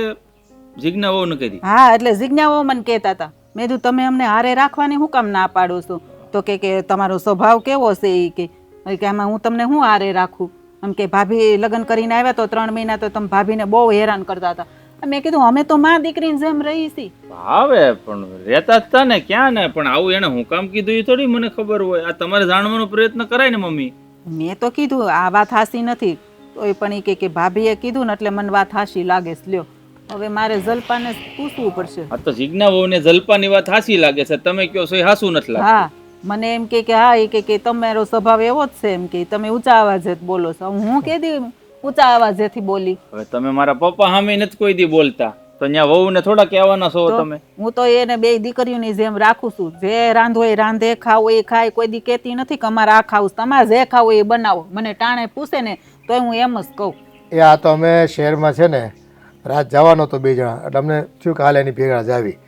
[SPEAKER 7] જિજ્ઞા વહુને કરી.
[SPEAKER 5] હા એટલે જિજ્ઞાઓ મને કહેતા હતા. મેં કીધું તમે અમને હારે રાખવાની શું કામ ના પાડો છો? તો કે તમારો સ્વભાવ કેવો છે એ કે આમાં હું તમને શું હારે રાખું? એમ કે ભાભી લગ્ન કરીને આવ્યા તો 3 મહિના તો તમે ભાભીને બહુ હેરાન કરતા હતા. મેં કીધું અમે તો માં દીકરીની જેમ રહી છીએ.
[SPEAKER 7] આવે પણ રહેતા જ તા ને, ક્યાં ને. પણ આવું એને હું કામ કીધું એ થોડી મને ખબર હોય. આ તમારે જાણવાનો પ્રયત્ન કરાય ને મમ્મી.
[SPEAKER 5] મેં તો કીધું આ વાત હાસી નથી, તોય પણ એ કે ભાભીએ કીધું ને એટલે મને વાત હાસી લાગે છે. લ્યો હવે મારે જલપાને પૂછવું પડશે.
[SPEAKER 7] આ તો જિજ્ઞા વહુને જલપાની વાત હાસી લાગે છે, તમે કયો છો એ હાસું નથી લાગતું.
[SPEAKER 5] હા મને એમ કે હા એ કે તમારો સ્વભાવ એવો જ છે, એમ કે તમે ઊંચા અવાજે બોલો છો. હું કીધી ઊંચા અવાજેથી બોલી.
[SPEAKER 7] હવે તમે મારા પપ્પા સામે નથી કોઈ દી બોલતા, તો ત્યાં વહુને થોડા કહેવાના છો તમે?
[SPEAKER 5] હું તો એને બે દીકરીઓની જેમ રાખું છું. જે રાંધો એ રાંધે, ખાવો એ ખાય. કોઈ દી કહેતી નથી કે અમારે આ ખાવું, તમારે જે ખાવું એ બનાવો. મને ટાણે પૂછે ને તો હું એમ જ કહું.
[SPEAKER 4] એ આ તો અમે શહેરમાં છે ને રાત જવાનો તો 2 જણા, એટલે અમને થયું કે હાલ એની ભેગા જ આવી.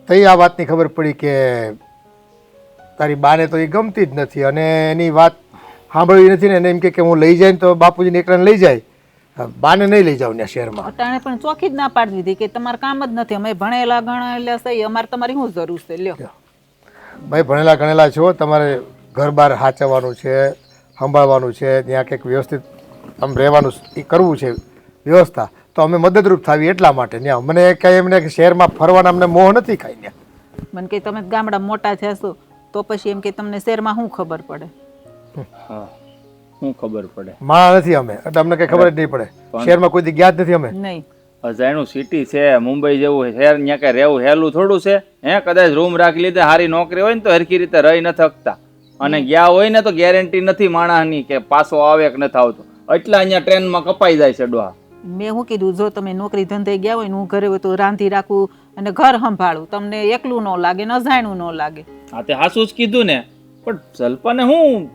[SPEAKER 4] તઈ આ વાતની ખબર પડી કે તારી બાને તો એ ગમતી જ નથી અને એની વાત સાંભળવી નથી ને. એને એમ કે હું લઈ જાય ને તો બાપુજીને એકલાને લઈ જાય, બાને નહીં લઈ જાઉં ત્યાં શહેરમાં.
[SPEAKER 5] અટાણે પણ ચોખ્ખી જ ના પાડી દીધી કે તમારે કામ જ નથી, અમે ભણેલા ગણેલા સહી, અમારે તમારી શું જરૂર છે? લ્યો
[SPEAKER 4] ભાઈ ભણેલા ગણેલા છો, તમારે ઘર બાર સાચવવાનું છે, સંભાળવાનું છે, ત્યાં કંઈક વ્યવસ્થિત આમ રહેવાનું એ કરવું છે વ્યવસ્થા, તો અમે મદદરૂપ થાવી એટલા માટે. ત્યાં મને કાંઈ એમને શહેરમાં ફરવાના અમને મોહ નથી કાંઈ. ત્યાં
[SPEAKER 5] મને કે તમે ગામડા મોટા થશો તો પછી એમ કે તમને શહેરમાં શું ખબર પડે?
[SPEAKER 7] હા, શું ખબર પડે?
[SPEAKER 4] માં નથી અમે, એટલે અમને કઈ ખબર જ નહીં પડે. શહેરમાં કોઈ દી ગયા જ નથી અમે.
[SPEAKER 5] નહીં.
[SPEAKER 7] અજાણ્યું સિટી છે, મુંબઈ જેવું શહેર, ત્યાં કઈ રહેવું હેલું થોડું છે? હે, કદાચ રૂમ રાખી લીધે સારી નોકરી હોય ને તો હરખી રીતે રહી ન થકતા, અને ગયા હોય ને તો ગેરંટી નથી માણસની કે પાછો આવે કે નથી આવતો. એટલા અહીંયા ટ્રેનમાં કપાઈ જાય છે ડોહા.
[SPEAKER 5] મેં શું કીધું, જો તમે નોકરી ધંધે ગયા હોય ને હું ઘરે હોય તો રાંધી રાખું અને ઘર સંભાળું, તમને એકલું ન લાગે ને અજાણ્યું ન લાગે.
[SPEAKER 7] હા તે હાસું જ કીધું ને. પણ જલ્પાને હું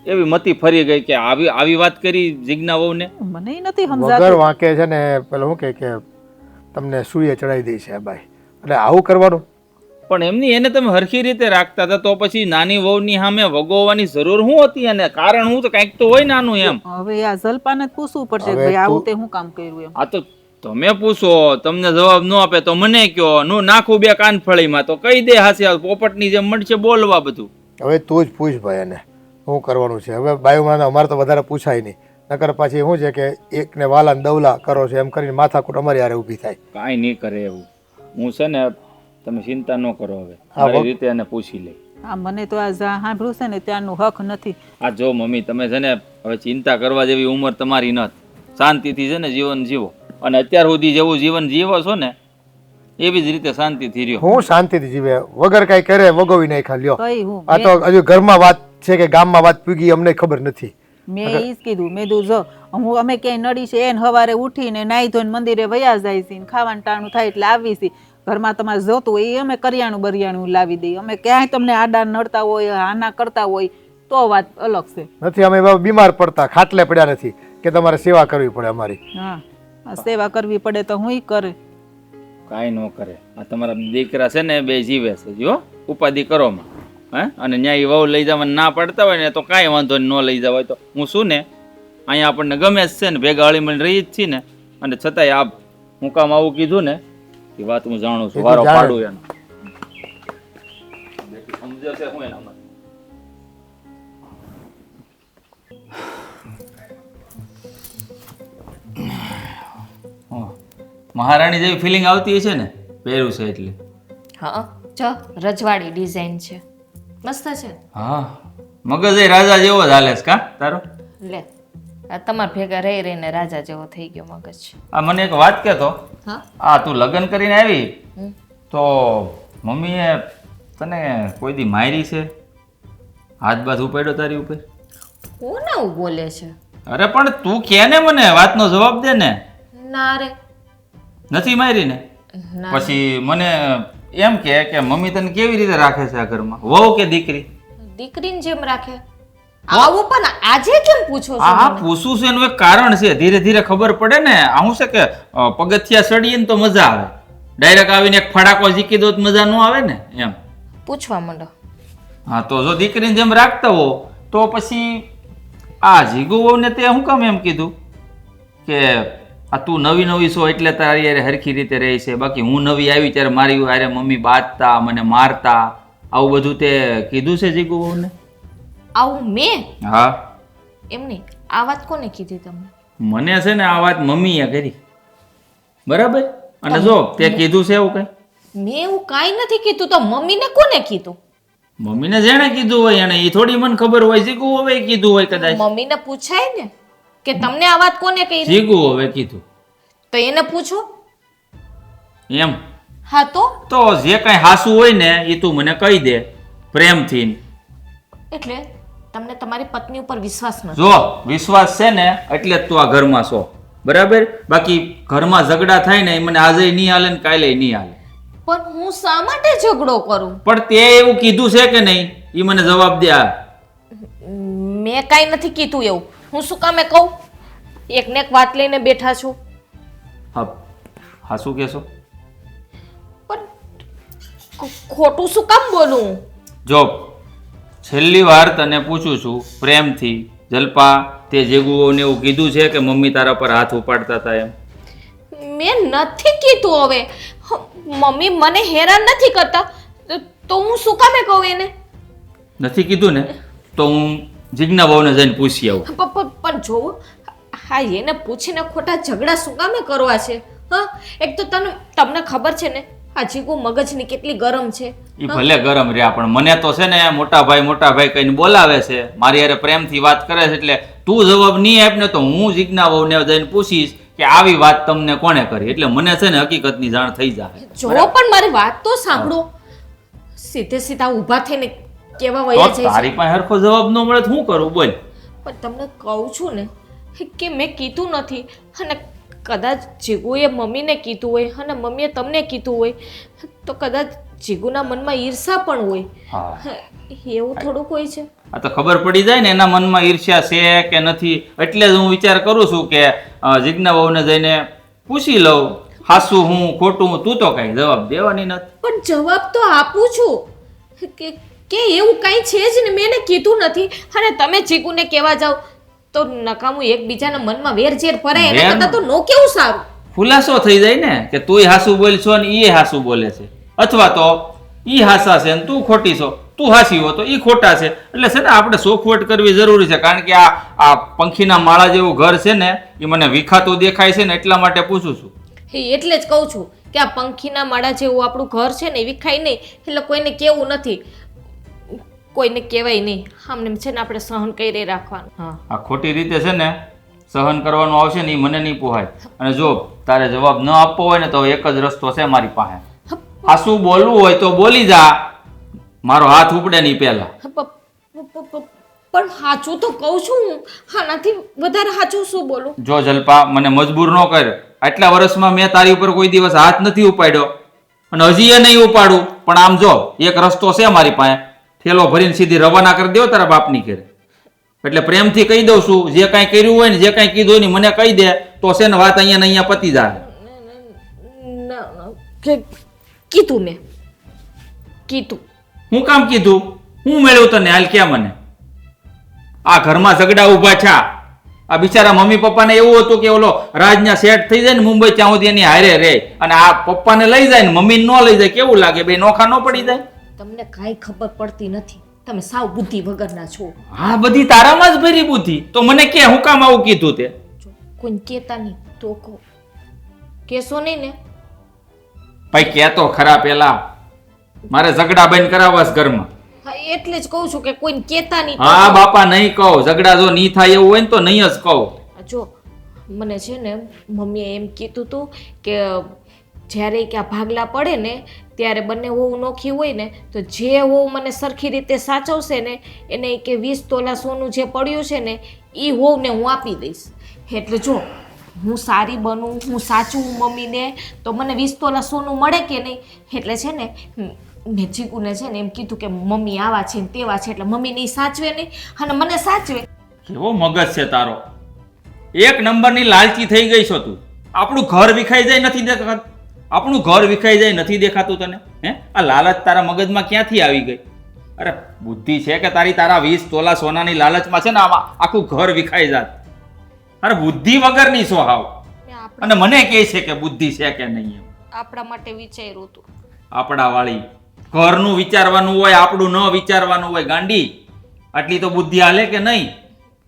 [SPEAKER 7] એવી મતી ફરી ગઈ કે આવી વાત કરી જિજ્ઞા વહુને?
[SPEAKER 5] મને નથી
[SPEAKER 4] વગર
[SPEAKER 5] સમજાતું.
[SPEAKER 4] વાંકે છે ને પેલો શું કે તમને સૂર્ય ચડાવી દે છે ભાઈ, એટલે આવું કરવાનું.
[SPEAKER 7] પણ એમની એને તમે હરખી રીતે રાખતા હતા તો પછી નાની વહુની સામે વગોવવાની જરૂર શું હતી? અને કારણ હું તો કંઈક તો હોય નાનું એમ.
[SPEAKER 5] હવે આ જલપાને જ પૂછવું પડશે કે ભાઈ આવું તે હું કામ કર્યું એમ.
[SPEAKER 7] આ તો તમે પૂછો, તમને જવાબ ન આપે તો મને કયો, નું નાખું 2 કાનફળીમાં તો કહી દે હાસી પોપટની જેમ મળશે બોલવા બધું.
[SPEAKER 4] હવે તું જ પૂછ ભાઈ એને શું કરવાનું છે. હવે બાયુમાં અમારે તો વધારે પૂછાય નહીં, નકર પાછી શું છે કે એકને વાલા ને દવલા કરો છો એમ કરીને માથાકૂટ અમારી હારે ઊભી થાય.
[SPEAKER 7] કાંઈ નહીં કરે એવું. હું છે ને, તમે ચિંતા ન કરો. હવે મારી રીતે એને પૂછી લે.
[SPEAKER 5] હા મને તો આ સાંભળ્યું છે ને ત્યાંનું હક નથી.
[SPEAKER 7] આ જો મમ્મી, તમે છે ને હવે ચિંતા કરવા જેવી ઉંમર તમારી નથી. શાંતિથી છે ને જીવન જીવો, અને અત્યાર સુધી જેવું જીવન જીવો છો ને એવી જ રીતે શાંતિથી રહ્યો.
[SPEAKER 4] હું શાંતિથી જીવે વગર કાંઈ કરે વગોવી નાખ્યા લ્યો.
[SPEAKER 5] કઈ હું
[SPEAKER 4] આ તો હજુ ઘરમાં વાત છે કે ગામમાં વાત પૂગી અમને ખબર નથી.
[SPEAKER 5] મેં ઈ જ કીધું મેં કીધું જો હું અમે ક્યાંય નડી છે એને સવારે ઉઠીને નાહી ધોઈને મંદિરે વયા જાય છે ને ખાવાનું ટાણું થાય એટલે આવી છે. ઘરમાં તમારે જોતું હોય એ અમે કરિયાણું બરિયાણું લાવી દઈએ. અમે ક્યાંય તમને આડા નડતા હોય આના કરતા હોય તો વાત અલગ છે.
[SPEAKER 4] નથી અમે બાબા બીમાર પડતા ખાટલે પડ્યા નથી કે તમારે સેવા કરવી પડે અમારી.
[SPEAKER 5] હા આ સેવા કરવી પડે તો હું કરે.
[SPEAKER 7] કાંઈ ન કરે. આ તમારા દીકરા છે ને બે જીવે છે જો ઉપાધિ કરો માં. હે અને ન્યાય વહુ લઈ જવા ના પડતા હોય ને તો કાંઈ વાંધો ન લઈ જવાય તો હું શું ને અહીંયા આપણને ગમે જ છે ને ભેગા હળી મળીને રહી જ છીએ ને અને છતાંય આ હું કામ આવું કીધું ને એ વાત હું જાણું છું. વારો પાડું એનો સમજે છે હું એના મહારાણી જેવી ફિલિંગ આવતી છે ને પહેર્યું છે એટલે.
[SPEAKER 1] હા જો રજવાડી ડિઝાઇન છે, મસ્ત છે.
[SPEAKER 7] હા મગજ એ રાજા જેવો જ હાલે છે કા તારો?
[SPEAKER 1] લે આ તમારા ભેગા રહી રહીને રાજા જેવો થઈ ગયો મગજ.
[SPEAKER 7] આ મને એક વાત કહેતો.
[SPEAKER 1] હા
[SPEAKER 7] આ તું લગ્ન કરીને આવી
[SPEAKER 1] હમ.
[SPEAKER 7] તો મમ્મીએ તને કોઈ દી મારી છે? હાથ બાથ ઉપાડ્યો તારી ઉપર?
[SPEAKER 1] કોણ આવું બોલે છે?
[SPEAKER 7] અરે પણ તું કે ને મને વાતનો જવાબ દે ને.
[SPEAKER 1] ના રે
[SPEAKER 7] નથી મારી ને?
[SPEAKER 1] ના.
[SPEAKER 7] પછી મને એમ કે મમ્મી તને કેવી રીતે રાખે છે આ ઘરમાં, વહુ કે દીકરી?
[SPEAKER 1] દીકરીને જેમ રાખે. આવું પણ આજે કેમ પૂછો છો
[SPEAKER 7] હા
[SPEAKER 1] મને?
[SPEAKER 7] પૂછું છે એનું એક કારણ છે, ધીરે ધીરે ખબર પડે ને. આ શું છે કે પગથિયા ચડીએ ને તો મજા આવે, ડાયરેક્ટ આવીને એક ફડાકો ઝીકી દો તો મજા ન આવે ને એમ.
[SPEAKER 1] પૂછવા માંડો.
[SPEAKER 7] હા તો જો દીકરીને જેમ રાખતા હો તો પછી આ જીગુ વહુને તે શું કામ એમ કીધું કે આ તું નવી નવી છો એટલે તારી યારે હરખી રીતે રહે છે, બાકી હું નવી આવી ત્યારે મારી યારે મમ્મી બાંધતા મને મારતા, આવું બધું તે કીધું છે જીગુ વહુને?
[SPEAKER 1] આવું મેં?
[SPEAKER 7] હા
[SPEAKER 1] એમ નહીં, આ વાત કોને કીધી તમને?
[SPEAKER 7] મને છે ને આ વાત મમ્મીએ કરી, બરાબર? અને જો તે કીધું છે એવું કઈ?
[SPEAKER 1] મેં એવું કાંઈ નથી કીધું. તો મમ્મીને કોને કીધું?
[SPEAKER 7] મમ્મીને જેણે કીધું હોય એને એ થોડી મને ખબર હોય. જીગુ હવે કીધું હોય કદાચ.
[SPEAKER 1] મમ્મીને પૂછાય ને કે તમને આ વાત કોને કહી?
[SPEAKER 7] જીગુ હવે કીધું
[SPEAKER 1] તો એને પૂછો.
[SPEAKER 7] એમ
[SPEAKER 1] હા
[SPEAKER 7] તો જે કઈ હાસુ હોય ને એ તું મને કહી દે પ્રેમથી.
[SPEAKER 1] એટલે તમને તમારી પત્ની ઉપર વિશ્વાસ નથી?
[SPEAKER 7] જો વિશ્વાસ છે ને એટલે જ તું આ ઘરમાં છો, બરાબર? બાકી ઘરમાં ઝઘડા થાય ને એ મને આજે નહીં હાલે ને કાલે નહીં હાલે.
[SPEAKER 1] પણ હું શા માટે ઝઘડો કરું?
[SPEAKER 7] પણ તે એવું કીધું છે કે નહીં એ મને જવાબ દે.
[SPEAKER 1] મેં કાંઈ નથી કીધું એવું. હું શું કામે કહું? એક ને એક વાત લઈને બેઠા છું.
[SPEAKER 7] હા શું કહેશો?
[SPEAKER 1] પણ ખોટું શું કામ બોલું?
[SPEAKER 7] જો છેલ્લી વાર તને પૂછું છું પ્રેમથી, જલપા તે જેગુઓને એવું કીધું છે કે મમ્મી તારા પર હાથ ઉપાડતા હતા એમ?
[SPEAKER 1] મેં નથી કીધું. હવે મમ્મી મને હેરાન નથી કરતા તો હું શું કામે કહું એને?
[SPEAKER 7] નથી કીધું ને તો હું જીજ્ઞા વહુને જઈને પૂછી આવું.
[SPEAKER 1] પણ જો હા એને પૂછીને ખોટા ઝઘડા શું કામે કરવા છે? હા એક તો તમને ખબર છે ને આ જીગુ મગજની કેટલી ગરમ છે.
[SPEAKER 7] એ ભલે ગરમ રહ્યા પણ મને તો છે ને મોટા ભાઈ કહીને બોલાવે છે, મારી હારે પ્રેમથી વાત કરે છે, એટલે તું જવાબ નહીં આપ ને તો હું જીજ્ઞા વહુને જઈને પૂછીશ કે આવી વાત તમને કોણે કરી, એટલે મને છે ને હકીકતની જાણ થઈ જાય.
[SPEAKER 1] જો પણ મારી વાત તો સાંભળો. સીધે સીધા ઊભા થઈને કેવા વયા
[SPEAKER 7] તો
[SPEAKER 1] જાય
[SPEAKER 7] તારી
[SPEAKER 1] છે.
[SPEAKER 7] પાસે હરખો જવાબ ન મળે તો શું કરું બોલ?
[SPEAKER 1] પણ તમને કહું છું ને કે મેં કીધું નથી. અને કદાચ જીગુએ મમ્મીને કીધું હોય અને મમ્મીએ તમને કીધું હોય તો કદાચ જીગુના મનમાં ઈર્ષા પણ હોય.
[SPEAKER 7] હા
[SPEAKER 1] એવું થોડુંક હોય છે.
[SPEAKER 7] આ તો ખબર પડી જાય ને એના મનમાં ઈર્ષ્યા છે કે નથી, એટલે જ હું વિચાર કરું છું કે જીજ્ઞા વહુને જઈને પૂછી લઉં હાસું હું ખોટું. તું તો કઈ જવાબ દેવાની નથી.
[SPEAKER 1] પણ જવાબ તો આપું છું કે એવું કાંઈ છે જ ને. મેં એને કીધું નથી. અને તમે જીગુને કહેવા જાવ તો નકામું એકબીજાના મનમાં વેરઝેર ભરાય એના કરતાં તો નો કેવું સારું.
[SPEAKER 7] ખુલાસો થઈ જાય ને કે તુંય હાસું બોલ છો ને એ હાસું બોલે છે, અથવા તો ઈ હાસા છે ને તું ખોટી છો, તું હાસી હો તો ઈ ખોટા છે. એટલે છે ને આપણે સોખવટ કરવી જરૂરી છે, કારણ કે આ પંખીના માળા જેવું ઘર છે ને એ મને વિખાતું દેખાય છે ને એટલા માટે પૂછું છું.
[SPEAKER 1] એટલે જ કહું છું કે આ પંખીના માળા જેવું આપણું ઘર છે ને એ વિખાય નહીં. એટલે કોઈને કેવું નથી, કોઈને કહેવાય નહીં. આમને છે ને આપણે સહન કરી રાખવાનું. હા
[SPEAKER 7] આ ખોટી રીતે છે ને સહન કરવાનું આવશે ને એ મને નહીં પોહાય. અને જો તારે જવાબ ન આપવો હોય ને તો એક જ રસ્તો છે મારી પાસે, આ શું બોલવું હોય તો બોલી જા, મારો હાથ ઉપડે નહીં પહેલા.
[SPEAKER 1] પણ સાચું તો કહું છું હું. આનાથી વધારે સાચું શું બોલું?
[SPEAKER 7] જો જલ્પા, મને મજબૂર ન કર. આટલા વર્ષમાં મેં તારી ઉપર કોઈ દિવસ હાથ નથી ઉપાડ્યો અને હજી એ નહીં ઉપાડું. પણ આમ જો, એક રસ્તો છે મારી પાસે, થેલો ભરીને સીધી રવાના કરી દેવો તારા બાપની ઘરે. એટલે પ્રેમથી કહી દઉં છું, જે કાંઈ કર્યું હોય ને જે કાંઈ કીધું હોય ને મને કહી દે તો છે ને વાત અહીંયા ને અહીંયા પતી જાય.
[SPEAKER 1] કીધું મેં કીધું.
[SPEAKER 7] હું કામ કીધું? હું મળ્યું તને? હાલ ક્યાં મને? આ ઘરમાં ઝઘડા ઊભા છે. આ બિચારા મમ્મી પપ્પાને એવું હતું કે ઓલો રાજના સેટ થઈ જાય ને મુંબઈ, ત્યાં સુધી એની હારે રહે, અને આ પપ્પાને લઈ જાય ને મમ્મીને ન લઈ જાય, કેવું લાગે? બે નોખા ન પડી જાય?
[SPEAKER 1] તમને કાંઈ ખબર પડતી નથી. તમે સાવ બુદ્ધિ વગરના છો.
[SPEAKER 7] હા, બધી તારામાં જ ભરી બુદ્ધિ. તો મને કે હું કામ આવું કીધું તે?
[SPEAKER 1] જો કોઈને કહેતા નહીં તો કહો. કહેશો નહીં ને?
[SPEAKER 7] ભાઈ કહેતો ખરા પેલા, મારે ઝઘડા બંધ કરાવવા ઘરમાં.
[SPEAKER 1] હા, એટલે જ કહું છું કે કોઈને કહેતા નહીં.
[SPEAKER 7] હા બાપા, નહીં કહું. ઝઘડા જો નહીં થાય એવું હોય ને તો નહીં જ કહું.
[SPEAKER 1] જો મને છે ને મમ્મીએ એમ કીધું હતું કે જ્યારે કે આ ભાગલા પડે ને ત્યારે બંને વહુ નોખી હોય ને તો જે વહુ મને સરખી રીતે સાચવશે ને એને કે 20 તોલા સોનું જે પડ્યું છે ને એ વહુને હું આપી દઈશ. એટલે જો હું સારી બનું, હું સાચું મમ્મીને, તો મને 20 તોલા સોનું મળે કે નહીં. એટલે છે ને મેં ચીકુને છે ને એમ કીધું કે મમ્મી આવા છે ને તેવા છે, એટલે મમ્મીને ઈ સાચવે નહીં અને મને સાચવે.
[SPEAKER 7] કેવો મગજ છે તારો! એક નંબરની લાલચી થઈ ગઈ છો તું. આપણું ઘર વિખાઈ જાય નથી દેખાતું? આપણું ઘર વિખાઈ જાય નથી દેખાતું તને? હે, આ લાલચ તારા મગજમાં ક્યાંથી આવી ગઈ? અરે બુદ્ધિ છે કે તારી? તારા 20 તોલા સોનાની લાલચમાં છે ને આમાં આખું ઘર વિખાઈ જાત. અરે બુદ્ધિ વગરની છો હાવ. અને મને કહે છે કે બુદ્ધિ છે કે નહીં એમ.
[SPEAKER 1] આપણા માટે વિચાર્યું હતું.
[SPEAKER 7] આપણા વાળી ઘરનું વિચારવાનું હોય, આપણું ન વિચારવાનું હોય. ગાંડી, આટલી તો બુદ્ધિ હાલે કે નહીં?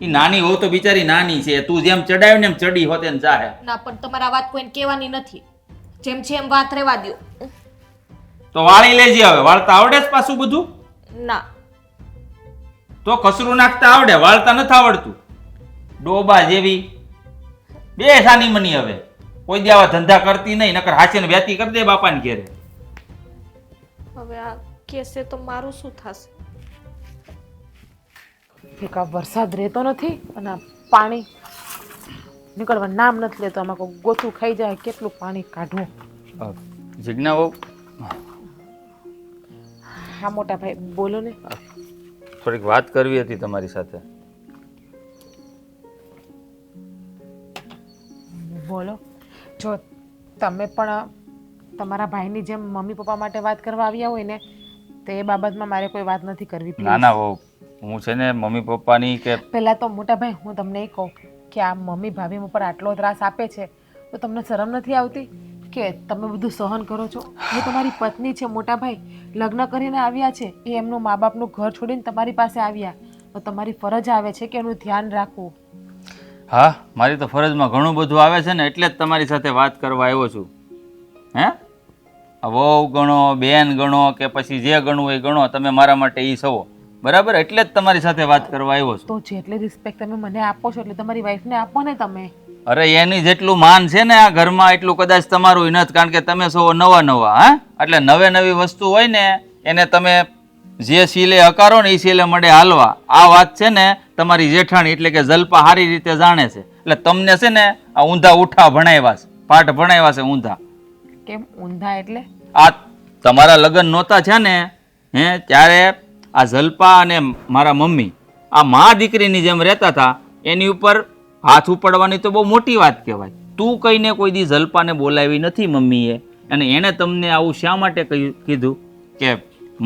[SPEAKER 7] એ નાની હોવ તો બિચારી નાની છે. તું જેમ ચડાવ્યું ને એમ ચડી હોતે ને ચાહે.
[SPEAKER 1] ના, પણ તમારા વાત કોઈને કહેવાની નથી. જેમ છે એમ વાત રહેવા દ્યો.
[SPEAKER 7] તો વાળી લેજે હવે. વાળતા આવડે જ પાછું બધું?
[SPEAKER 1] ના,
[SPEAKER 7] તો કસરું નાખતા આવડે, વાળતા નથી આવડતું. ડોબા જેવી બે સાની મની. હવે કોઈ દી આવા ધંધા કરતી નહીં, નકર હાસીને વ્યાતી કરી દે બાપાને ઘેરે.
[SPEAKER 1] હવે આ કેસે તો મારું શું થશે?
[SPEAKER 2] એક આ વરસાદ રહેતો નથી અને આ પાણી નીકળવા નામ નથી લેતો. આમાં કોઈ ગોથું ખાઈ જાય. કેટલું પાણી કાઢવું?
[SPEAKER 7] જિજ્ઞા બહુ
[SPEAKER 2] હા મોટા ભાઈ, બોલો ને.
[SPEAKER 7] થોડીક વાત કરવી હતી તમારી સાથે.
[SPEAKER 2] બોલો. જો તમે પણ તમારા ભાઈની જેમ મમ્મી પપ્પા માટે વાત કરવા આવ્યા હોય ને તો એ બાબતમાં મારે કોઈ વાત નથી કરવી.
[SPEAKER 7] ના ના બહુ, હું છે ને મમ્મી પપ્પાની કે
[SPEAKER 2] પહેલાં તો મોટા ભાઈ હું તમને એ કહું કે આ મમ્મી ભાભી ઉપર આટલો ત્રાસ આપે છે તો તમને શરમ નથી આવતી કે તમે બધું સહન કરો છો? એ તમારી પત્ની છે મોટા ભાઈ, લગ્ન કરીને આવ્યા છે, એ એમનું મા બાપનું ઘર છોડીને તમારી પાસે આવ્યા, તો તમારી ફરજ આવે છે કે એનું ધ્યાન રાખવું.
[SPEAKER 7] હા, મારી તો ફરજમાં ઘણું બધું આવે છે ને, એટલે જ તમારી સાથે વાત કરવા આવ્યો છું. હે, વહુ ગણો, બેન ગણો કે પછી જે ગણવું એ ગણો, તમે મારા માટે એ છો, બરાબર? એટલે જ તમારી સાથે વાત કરવા આવ્યો છું.
[SPEAKER 2] તો જેટલી રિસ્પેક્ટ તમે મને આપો છો એટલે તમારી વાઈફને આપો ને તમે.
[SPEAKER 7] અરે એની જેટલું માન છે ને આ ઘરમાં એટલું કદાચ તમારું નથી, કારણ કે તમે છો નવા નવા. હા, એટલે નવે નવી વસ્તુ હોય ને એને તમે જે શીલે હકારો ને એ શીલે મળે હાલવા. આ વાત છે ને તમારી જેઠાણી એટલે કે જલ્પા સારી રીતે જાણે છે. એટલે તમને છે ને આ ઊંધા ઉઠા ભણાવ્યા છે, પાઠ ભણાવ્યા છે ઊંધા.
[SPEAKER 2] કેમ ઊંધા એટલે?
[SPEAKER 7] આ તમારા લગ્ન નહોતા છે ને હે ત્યારે આ જલ્પા અને મારા મમ્મી આ મા દીકરીની જેમ રહેતા હતા. એની ઉપર હાથ ઉપાડવાની તો બહુ મોટી વાત કહેવાય. તું કહીને કોઈ દી જલ્પાને બોલાવી નથી મમ્મીએ, અને એણે તમને આવું શા માટે કીધું કે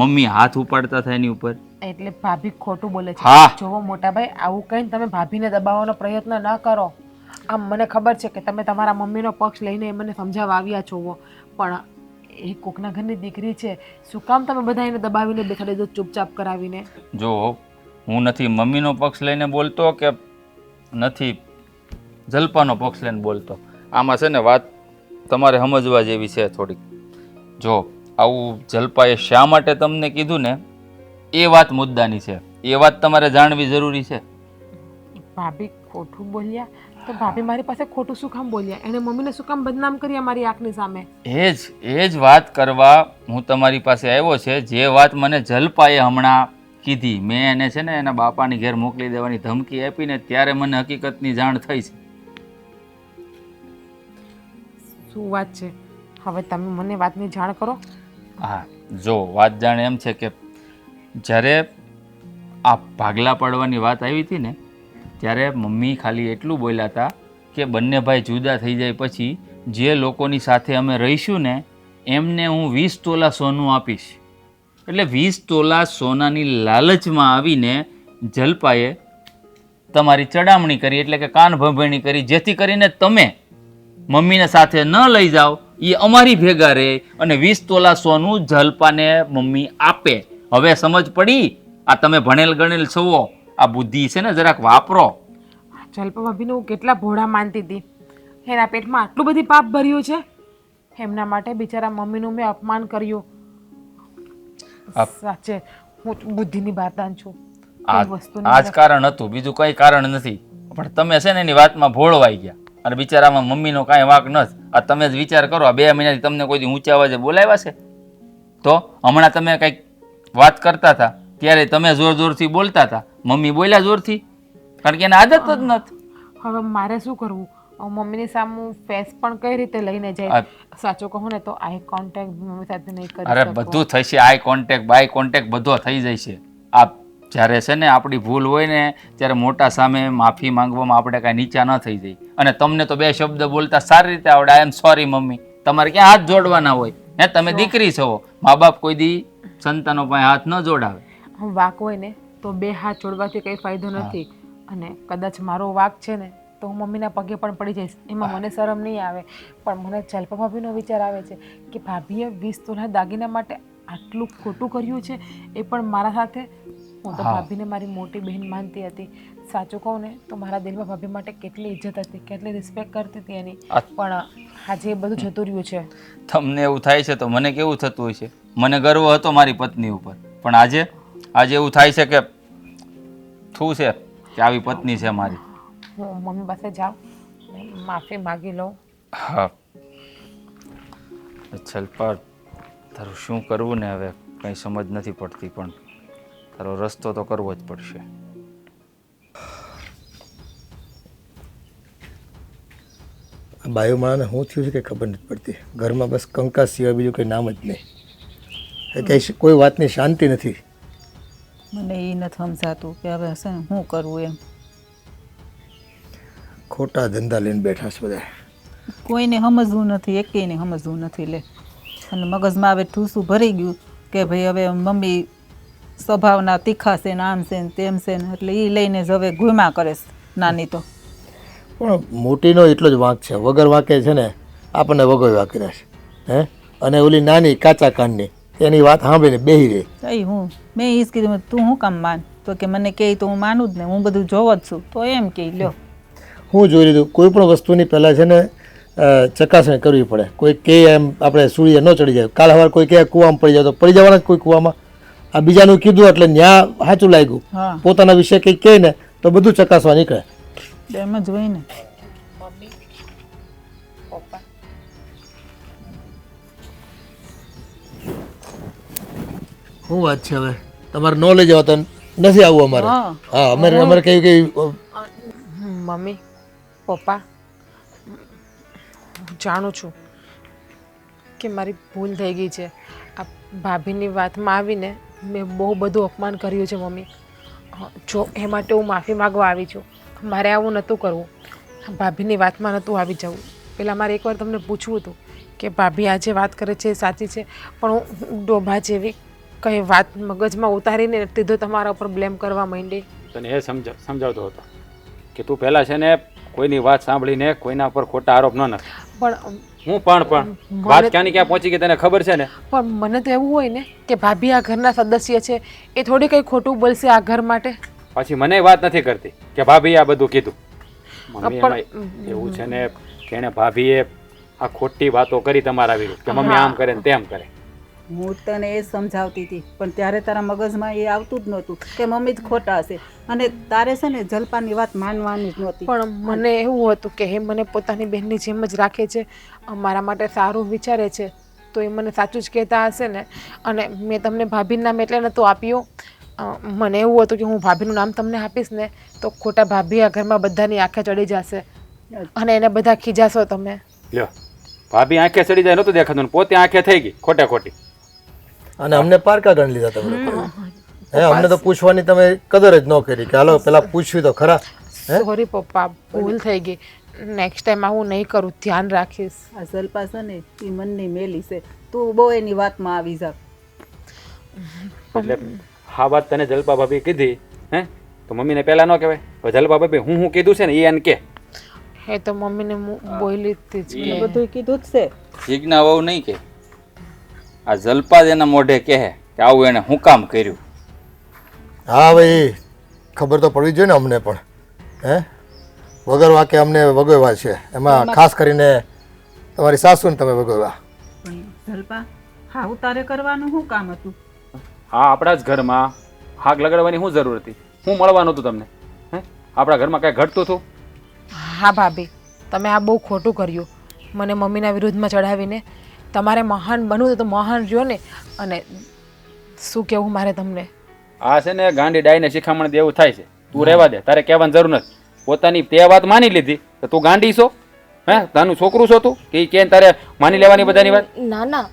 [SPEAKER 7] મમ્મી હાથ ઉપાડતા થાય એની ઉપર?
[SPEAKER 2] એટલે ભાભી ખોટું બોલે છે.
[SPEAKER 7] હા.
[SPEAKER 2] જોવો મોટા ભાઈ, આવું કહીને તમે ભાભીને દબાવવાનો પ્રયત્ન ન કરો. આમ મને ખબર છે કે તમે તમારા મમ્મીનો પક્ષ લઈને મને સમજાવવા આવ્યા છો, પણ એ કોકના ઘરની દીકરી છે, શું કામ તમે બધા એને દબાવીને બેસાડી દો ચૂપચાપ કરાવીને?
[SPEAKER 7] જો હું નથી મમ્મીનો પક્ષ લઈને બોલતો કે નથી જલ્પાનો પક્ષ લઈને બોલતો. આમાં છે ને વાત તમારે સમજવા જેવી છે થોડીક. જો આવું જલ્પાએ શા માટે તમને કીધું ને એ વાત મુદ્દાની છે. એ વાત તમારે જાણવી જરૂરી છે.
[SPEAKER 2] ભાભી ખોટું બોલ્યા? તો ભાભી મારી પાસે ખોટું શું કામ બોલ્યા? એને મમ્મીને શું કામ બદનામ કર્યા મારી આંખની સામે?
[SPEAKER 6] એ જ વાત કરવા હું તમારી પાસે આવ્યો છે. જે વાત મને જલપાએ હમણાં કીધી, મેં એને છે ને એના બાપાની ઘેર મોકલી દેવાની ધમકી આપીને ત્યારે મને હકીકતની જાણ થઈ છે.
[SPEAKER 2] શું વાત છે? હવે તમે મને વાતની જાણ કરો.
[SPEAKER 6] હા, જો વાત જાણે એમ છે કે જ્યારે આ ભાગલા પાડવાની વાત આવી હતી ને ત્યારે મમ્મી ખાલી એટલું બોલ્યા હતા કે બંને ભાઈ જુદા થઈ જાય પછી જે લોકોની સાથે અમે રહીશું ને એમને હું 20 તોલા સોનું આપીશ. એટલે 20 તોલા સોનાની લાલચમાં આવીને જલપાએ તમારી ચડામણી કરી, એટલે કે કાન ભંભેણી કરી, જેથી કરીને તમે મમ્મીને સાથે ન લઈ જાઓ, એ અમારી ભેગા રહે અને 20 તોલા સોનું જલપાને મમ્મી આપે. હવે સમજ પડી? આ તમે ભણેલ ગણેલ છો, આ બુદ્ધિ છે ને જરાક વાપરો.
[SPEAKER 2] જલ્પા ભાભીને હું કેટલા ભોળા માનતી હતી. એના પેટમાં આટલું બધી પાપ ભર્યું છે. એમના માટે બિચારા મમ્મીનું મેં અપમાન કર્યું. સાચે હું બુદ્ધિની બારદાન છું.
[SPEAKER 6] આ
[SPEAKER 2] કોઈ વસ્તુની
[SPEAKER 6] આ જ કારણ હતું, બીજું કઈ કારણ નથી. પણ તમે છે ને એની વાતમાં ભોળવાઈ ગયા અને બિચારામાં મમ્મીનો કાંઈ વાંક નથી. આ તમે જ વિચાર કરો, આ 2 મહિનાથી તમને કોઈ દી ઊંચા અવાજે બોલાવ્યા છે? તો હમણાં તમે કંઈક વાત કરતા હતા ત્યારે તમે જોર જોરથી બોલતા હતા, મમ્મી બોલ્યા જોરથી, કારણ કે એને આદત જ નથી.
[SPEAKER 2] હવે મારે શું કરવું? મમ્મીની સામે ફેસ પણ કઈ રીતે લઈને જાય? સાચું કહું ને તો આઈ કોન્ટેક્ટ મમ્મી સાથે નહીં કરી
[SPEAKER 6] અરે
[SPEAKER 2] શકું.
[SPEAKER 6] બધું થશે, આઈ કોન્ટેક્ટ બાય કોન્ટેક્ટ બધો થઈ જશે. આ જ્યારે છે ને આપણી ભૂલ હોય ને ત્યારે મોટા સામે માફી માંગવામાં આપણે કાંઈ નીચા ન થઈ જાય. અને તમને તો 2 શબ્દ બોલતા સારી રીતે આવડે, આઈ એમ સોરી મમ્મી. તમારે ક્યાં હાથ જોડવાના હોય? હે, તમે દીકરી છો, મા બાપ કોઈ દી સંતાનો પાસે હાથ ન જોડાવે.
[SPEAKER 2] વાક હોય ને તો 2 હાથ જોડવાથી કંઈ ફાયદો નથી. અને કદાચ મારો વાક છે ને તો હું મમ્મીના પગે પણ પડી જઈશ, એમાં મને શરમ નહીં આવે. પણ મને જલ્પા ભાભીનો વિચાર આવે છે કે ભાભીએ 20 તોલા દાગીના માટે આટલું ખોટું કર્યું છે, એ પણ મારા સાથે. હું તો ભાભીને મારી મોટી બહેન માનતી હતી. સાચું કહું ને તો મારા દિલમાં ભાભી માટે કેટલી ઇજ્જત હતી, કેટલી રિસ્પેક્ટ કરતી હતી એની. પણ આજે એ બધું જતું રહ્યું છે.
[SPEAKER 6] તમને એવું થાય છે તો મને કેવું થતું હોય છે? મને ગર્વ હતો મારી પત્ની ઉપર, પણ આજે એવું થાય છે કે શું છે કે આવી પત્ની છે મારી.
[SPEAKER 2] હું મમ્મી પાસે જાઉં, માફી માગી લઉં.
[SPEAKER 6] હા, જલ્પા તારું શું કરવું ને હવે કંઈ સમજ નથી પડતી, પણ તારો રસ્તો તો કરવો જ પડશે.
[SPEAKER 4] આ બાયો માણસને શું થયું છે કે ખબર નથી પડતી. ઘરમાં બસ કંકાસ સિવાય બીજું કંઈ નામ જ નહીં. કંઈ કોઈ વાતની શાંતિ નથી.
[SPEAKER 5] મને એ નથી સમજાતું કે હવે છે ને શું કરવું એમ.
[SPEAKER 4] ખોટા ધંધા લઈને બેઠા છે બધા.
[SPEAKER 5] કોઈને સમજવું નથી, એકેયને સમજવું નથી. લે અને મગજમાં હવે ઠૂસું ભરી ગયું કે ભાઈ હવે મમ્મી સ્વભાવના તીખા છે ને આમ છે ને તેમ છે ને, એટલે એ લઈને જ હવે ગુમા કરે છે નાની તો.
[SPEAKER 4] પણ મોટીનો એટલો જ વાંક છે, વગર વાંકે છે ને આપણને વગર વાંકી રહેશે. હે, અને ઓલી નાની કાચા કાનની એની વાત સાંભળીને બેહી રહી.
[SPEAKER 5] એ હું મેં એ જ કીધું, તું શું કામ માન? તો કે મને કહે તો હું માનું જ ને, હું બધું જોવ જ છું. તો એમ કે લ્યો
[SPEAKER 4] હું જોઈ લીધું, કોઈ પણ વસ્તુની પહેલાં છે ને ચકાસણી કરવી પડે. કોઈ કે એમ આપણે સૂર્ય ન ચડી જાય. કાલ સવારે કોઈ કહે કૂવામાં પડી જાય તો પડી જવાના જ કોઈ કૂવામાં. આ બીજાનું કીધું એટલે ન્યા સાચું લાગ્યું.
[SPEAKER 5] હા,
[SPEAKER 4] પોતાના વિશે કંઈક કહે ને તો બધું ચકાસવા નીકળે.
[SPEAKER 5] એમ જ હોય ને.
[SPEAKER 2] મમ્મી, પપ્પા,
[SPEAKER 4] શું વાત છે હવે? તમારે ન લઈ જવા તો નથી આવવું અમારે.
[SPEAKER 5] હા.
[SPEAKER 4] હા, અમારે કઈ કઈ
[SPEAKER 2] મમ્મી, પપ્પા, હું જાણું છું કે મારી ભૂલ થઈ ગઈ છે. આ ભાભીની વાતમાં આવીને મેં બહુ બધું અપમાન કર્યું છે મમ્મી. જો એ માટે હું માફી માગવા આવી છું. મારે આવું નહોતું કરવું, ભાભીની વાતમાં નહોતું આવી જવું. પહેલાં મારે એકવાર તમને પૂછવું હતું કે ભાભી આજે વાત કરે છે એ સાચી છે, પણ હું ડોભા જેવી કંઈ વાત મગજમાં ઉતારીને સીધો તમારા ઉપર બ્લેમ કરવા માંડી.
[SPEAKER 3] તને એ સમજાવતો હતો કે તું પહેલા છે ને કોઈની વાત સાંભળીને કોઈના પર ખોટા આરોપ ન નાખ.
[SPEAKER 2] પણ
[SPEAKER 3] હું પણ વાત ક્યાંની ક્યાં પહોંચી ગઈ તને ખબર છે ને?
[SPEAKER 2] પણ મને તો એવું હોય ને કે ભાભી આ ઘરના સદસ્ય છે, એ થોડી કંઈ ખોટું બોલશે આ ઘર માટે.
[SPEAKER 3] પછી મને વાત નથી કરતી કે ભાભીએ આ બધું કીધું. મમ્મી
[SPEAKER 2] પણ
[SPEAKER 3] એમાં એવું છે ને કે એને ભાભીએ આ ખોટી વાતો કરી તમારા વિરુદ્ધ કે મમ્મી આમ કરે ને તેમ કરે.
[SPEAKER 5] હું તને એ જ સમજાવતી હતી પણ ત્યારે તારા મગજમાં એ આવતું જ નહોતું કે મમ્મી જ ખોટા હશે અને તારે છે ને જલપાની વાત માનવાની જ નહોતી.
[SPEAKER 2] પણ મને એવું હતું કે એ મને પોતાની બહેનની જેમ જ રાખે છે, મારા માટે સારું વિચારે છે, તો એ મને સાચું જ કહેતા હશે ને. અને મેં તમને ભાભીનું નામ એટલે નહોતું આપ્યું. મને એવું હતું કે હું ભાભીનું નામ તમને આપીશ ને તો ખોટા ભાભી આ ઘરમાં બધાની આંખે ચડી જશે અને એને બધા ખીજાશો તમે.
[SPEAKER 3] લ્યો ભાભી આંખે ચડી જાય નહોતું દેખાતું ને પોતે આંખે થઈ ગઈ ખોટે ખોટી.
[SPEAKER 4] અને અમને પારકા ગણી લીધા તમે લોકોએ. અમને તો પૂછવાની તમે કદર જ ન કરી કે હાલો પેલા પૂછ્યું તો ખરા.
[SPEAKER 2] સોરી પપ્પા, ભૂલ થઈ ગઈ. નેક્સ્ટ ટાઈમ આવું નહીં કરું, ધ્યાન રાખીશ.
[SPEAKER 5] આ જલપા છે ને એ મનની મેલી છે, તું બહુ એની વાતમાં આવી જા.
[SPEAKER 3] એટલે હા વાત તને જલપા ભાભી કીધી હે તો મમ્મીને પહેલા ન કહેવાય. હવે જલપા ભાભી હું કીધું છે ને એ એને કે.
[SPEAKER 2] એ તો મમ્મીને બોલી જ હતી
[SPEAKER 5] એ બધું કીધું જ છે.
[SPEAKER 7] જીજ્ઞા વહુ નહીં કે આ જલપા જ એના મોઢે કહે કે આવું એને હું કામ કર્યું.
[SPEAKER 4] હા ભાઈ, ખબર તો પડવી જોઈએ ને અમને પણ. હે વગર વાકે અમને વગોવા છે, એમાં ખાસ કરીને તમારી સાસુને તમે વગોવા.
[SPEAKER 5] પણ જલપા હા તારે કરવાનું શું કામ હતું?
[SPEAKER 3] હા આપણા જ ઘરમાં હાક લગાડવાની શું જરૂર હતી? હું મળવાનું હતું તમને? હે આપણા ઘરમાં કાંઈ ઘટતું હતું?
[SPEAKER 2] હા ભાભી, તમે આ બહુ ખોટું કર્યું. મને મમ્મીના વિરુદ્ધમાં ચડાવીને તમારે મહાન બનવું તો મહાન રહ્યો ને. અને શું કહેવું મારે તમને?
[SPEAKER 3] આ છે ને ગાંડી ડાઈને શિખામણ દેવું થાય છે. તું રહેવા દે, તારે કહેવાની જરૂર નથી. પોતાની તે વાત માની લીધી તો તું ગાંડી છો? હે તારું છોકરું છો તું કે કે તારે માની લેવાની બધાની વાત?
[SPEAKER 1] ના ના,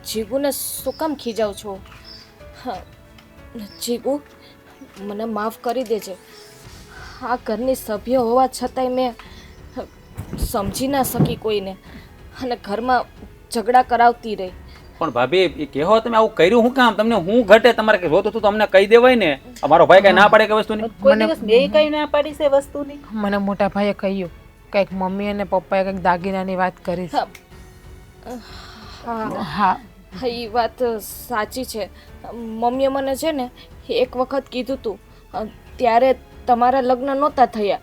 [SPEAKER 1] જીગુને શું કામ ખીજાવ છો? હા, જીગુ મને માફ કરી દેજે. આ ઘરની સભ્ય હોવા છતાંય મેં સમજી ના શકી કોઈને અને ઘરમાં ઝઘડા કરાવતી રહી.
[SPEAKER 3] પણ ભાભી એ કહો તમે આવું કર્યું હું કામ? તમને હું ઘટે? તમારે કઈ જોતું તો અમને કહી દેવાય ને. અમારો ભાઈ કઈ ના પાડે કે વસ્તુની?
[SPEAKER 5] કોઈ દિવસ મેં કઈ ના પાડી છે વસ્તુની?
[SPEAKER 2] મને મોટા ભાઈએ કહ્યું કંઈક મમ્મી અને પપ્પાએ કંઈક દાગીનાની વાત કરી છે.
[SPEAKER 1] હા
[SPEAKER 2] હા
[SPEAKER 1] એ વાત સાચી છે. મમ્મીએ મને છે ને એક વખત કીધું હતું, ત્યારે તમારા લગ્ન નહોતા થયા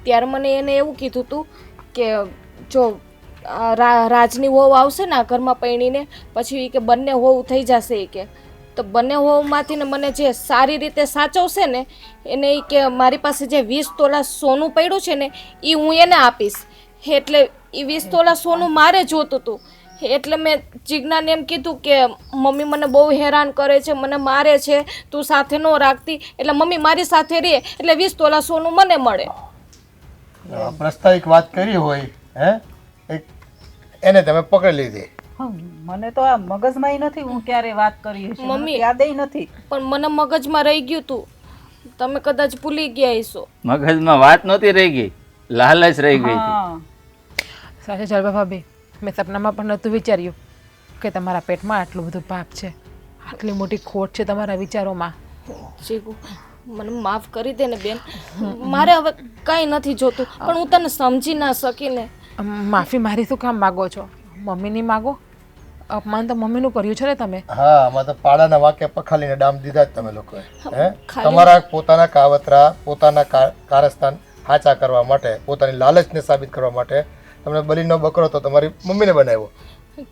[SPEAKER 1] ત્યારે મને એને એવું કીધું હતું કે જો રાજની વહુ આવશે ને આ ઘરમાં પૈણીને પછી કે બંને વહુ થઈ જશે એ કે તો બંને વહુમાંથી ને મને જે સારી રીતે સાચવશે ને એને એ કે મારી પાસે જે 20 તોલા સોનું પડ્યું છે ને એ હું એને આપીશ. એટલે એ 20 તોલા સોનું મારે જોતું હતું. એટલે મેં જીજ્ઞાને એમ કીધું કે મમ્મી મને બહુ હેરાન કરે છે, મને મારે છે, તું સાથે ન રાખતી એટલે મમ્મી મારી સાથે રહે એટલે 20 તોલા સોનું મને મળે.
[SPEAKER 4] પ્રસ્તાવિક વાત કરી હોય હે એને તમે પકડી લીધી.
[SPEAKER 5] મને તો આ મગજમાં નથી હું ક્યારે વાત કરી હશે.
[SPEAKER 1] મમ્મી
[SPEAKER 5] યાદેય નથી.
[SPEAKER 1] પણ મને મગજમાં રહી ગયું તું, તમે કદાચ ભૂલી ગયા હશો.
[SPEAKER 7] મગજમાં વાત નહોતી રહી ગઈ, લાલચ રહી ગઈ હતી.
[SPEAKER 5] હા
[SPEAKER 2] સાચે જલપા ભાભી, મેં સપનામાં પણ નહોતું વિચાર્યું કે તમારા પેટમાં આટલું બધું પાપ છે, આટલી મોટી ખોટ છે તમારા વિચારોમાં.
[SPEAKER 1] જીગુ મને માફ કરી દે ને બેન, મારે હવે કંઈ નથી જોતું પણ હું તને સમજી ના શકીને.
[SPEAKER 2] માફી મારી શું કામ માગો છો? મમ્મીની માગો. અપમાન તો મમ્મીનું કર્યું છે ને તમે.
[SPEAKER 4] હા, આમાં તો પાડાના વાક્ય પખાલીને ડામ દીધા જ તમે લોકોએ. હે તમારા પોતાના કાવતરા, પોતાના કારસ્તાન હાચા કરવા માટે, પોતાની લાલચને સાબિત કરવા માટે તમને બલીનો બકરો તો તમારી મમ્મીને બનાવ્યો.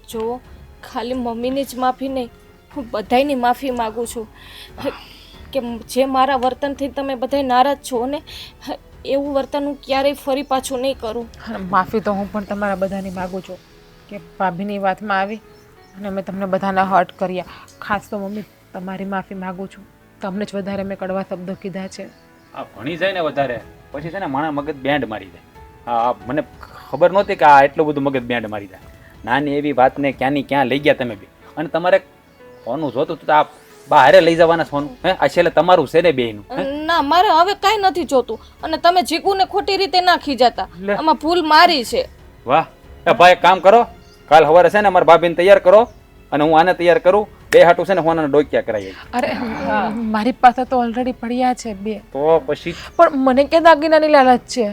[SPEAKER 1] જો ખાલી મમ્મીની જ માફી નહીં, હું બધાયની માફી માગું છું કે જે મારા વર્તનથી તમે બધાય નારાજ છો ને એવું વર્તન હું ક્યારેય ફરી પાછું નહીં કરું.
[SPEAKER 2] માફી તો હું પણ તમારા બધાની માગું છું કે ભાભીની વાતમાં આવી અને મેં તમને બધાને હર્ટ કર્યા. ખાસ તો મમ્મી તમારી માફી માગું છું, તમને જ વધારે મેં કડવા શબ્દો કીધા છે.
[SPEAKER 3] આ ભણી જાય ને વધારે પછી છે ને માણા મગજ બેન્ડ મારી જાય. હા મને ખબર નહોતી કે આ એટલું બધું મગજ બેન્ડ મારી જાય. નાની એવી વાતને ક્યાંની ક્યાં લઈ ગયા તમે બી. અને તમારે સોનું જોતું તો આ બહારે લઈ જવાના સોનું? હે આ છેલ્લે તમારું છે ને બેયનું?
[SPEAKER 1] ના મારે હવે કાંઈ નથી જોતું અને તમે જીગુને ખોટી રીતે ના ખીજાતા, આમાં ભૂલ મારી છે.
[SPEAKER 3] વાહ એ ભાઈ કામ કરો, કાલ સવારે છે ને મારા ભાભીને તૈયાર કરો અને હું આને તૈયાર કરું. બે હાટું છે ને હોનાના ડોક્યા કરાવીએ.
[SPEAKER 2] અરે મારી પાસે તો ઓલરેડી પડ્યા છે બે.
[SPEAKER 3] તો પછી
[SPEAKER 2] પણ મને કે દાગીનાની લાલચ છે.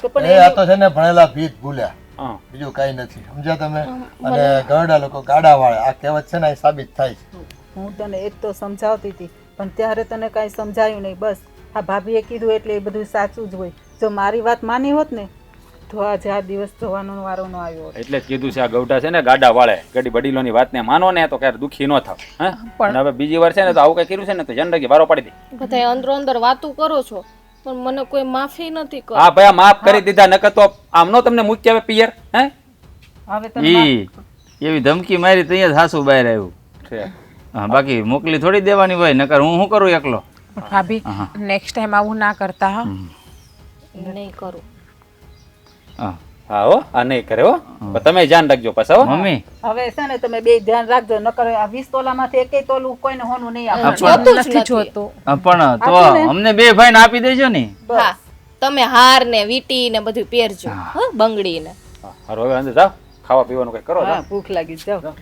[SPEAKER 4] આ તો છે ને ભણેલા ભીત ભૂલ્યા,
[SPEAKER 3] હા
[SPEAKER 4] બીજું કઈ નથી. સમજ્યા તમે? અને ગરડા લોકો ગાડા વાળા, આ કહેવત છે ને એ સાબિત થાય છે.
[SPEAKER 5] હું તને એ જ તો સમજાવતી હતી પણ ત્યારે તને કાંઈ સમજાયું નહીં. બસ આ ભાભીએ કીધું એટલે એ બધું સાચું જ હોય. જો મારી વાત માની હોત ને તો આજે આ દિવસ જોવાનો વારો ન આવ્યો.
[SPEAKER 3] એટલે જ કીધું છે આ ગૌડા છે ને ગાડા વાળે ગડી વડીલોની વાતને માનો ને તો ક્યારે દુખી ન થાવ. હે પણ હવે બીજી વાર છે ને તો આવું કઈ કર્યું છે ને તો જનરકી વારો પાડી દે.
[SPEAKER 1] બધા અંદરો અંદર વાતું કરો છો પણ મને કોઈ માફી નથી કરી.
[SPEAKER 3] હા ભાઈ આ માફ કરી દીધા નકર તો આમનો તમને મૂકી આવે પિયર. હે
[SPEAKER 5] હવે તમે
[SPEAKER 6] ઈ એવી ધમકી મારી તો અહીંયા જ હાસુ બહાર આવ્યું. હા, બાકી મોકલી થોડી દેવાની હોય નકર હું શું કરું એકલો.
[SPEAKER 2] પણ ભાભી નેક્સ્ટ ટાઈમ આવું ના કરતા હા.
[SPEAKER 1] નહીં કરું.
[SPEAKER 6] હા
[SPEAKER 3] હા હો આ નહીં કરે હો પણ તમે ધ્યાન રાખજો પાછા હો.
[SPEAKER 6] મમ્મી
[SPEAKER 5] હવે છે ને તમે બે ધ્યાન રાખજો નકર આ 20 તોલામાંથી એકેય તોલું કોઈને હોનું નહીં આપે.
[SPEAKER 1] જોતું જ
[SPEAKER 2] નથી
[SPEAKER 1] નથી.
[SPEAKER 2] જોતું.
[SPEAKER 6] પણ તો અમને બે ભાઈને આપી દેજો ને.
[SPEAKER 1] હા તમે હાર ને વીટી ને બધું પહેરજો હા બંગડી ને.
[SPEAKER 3] હારું હવે અંદર જાઓ ખાવા પીવાનું કઈ કરો.
[SPEAKER 5] હા ભૂખ લાગી છે, જાઓ.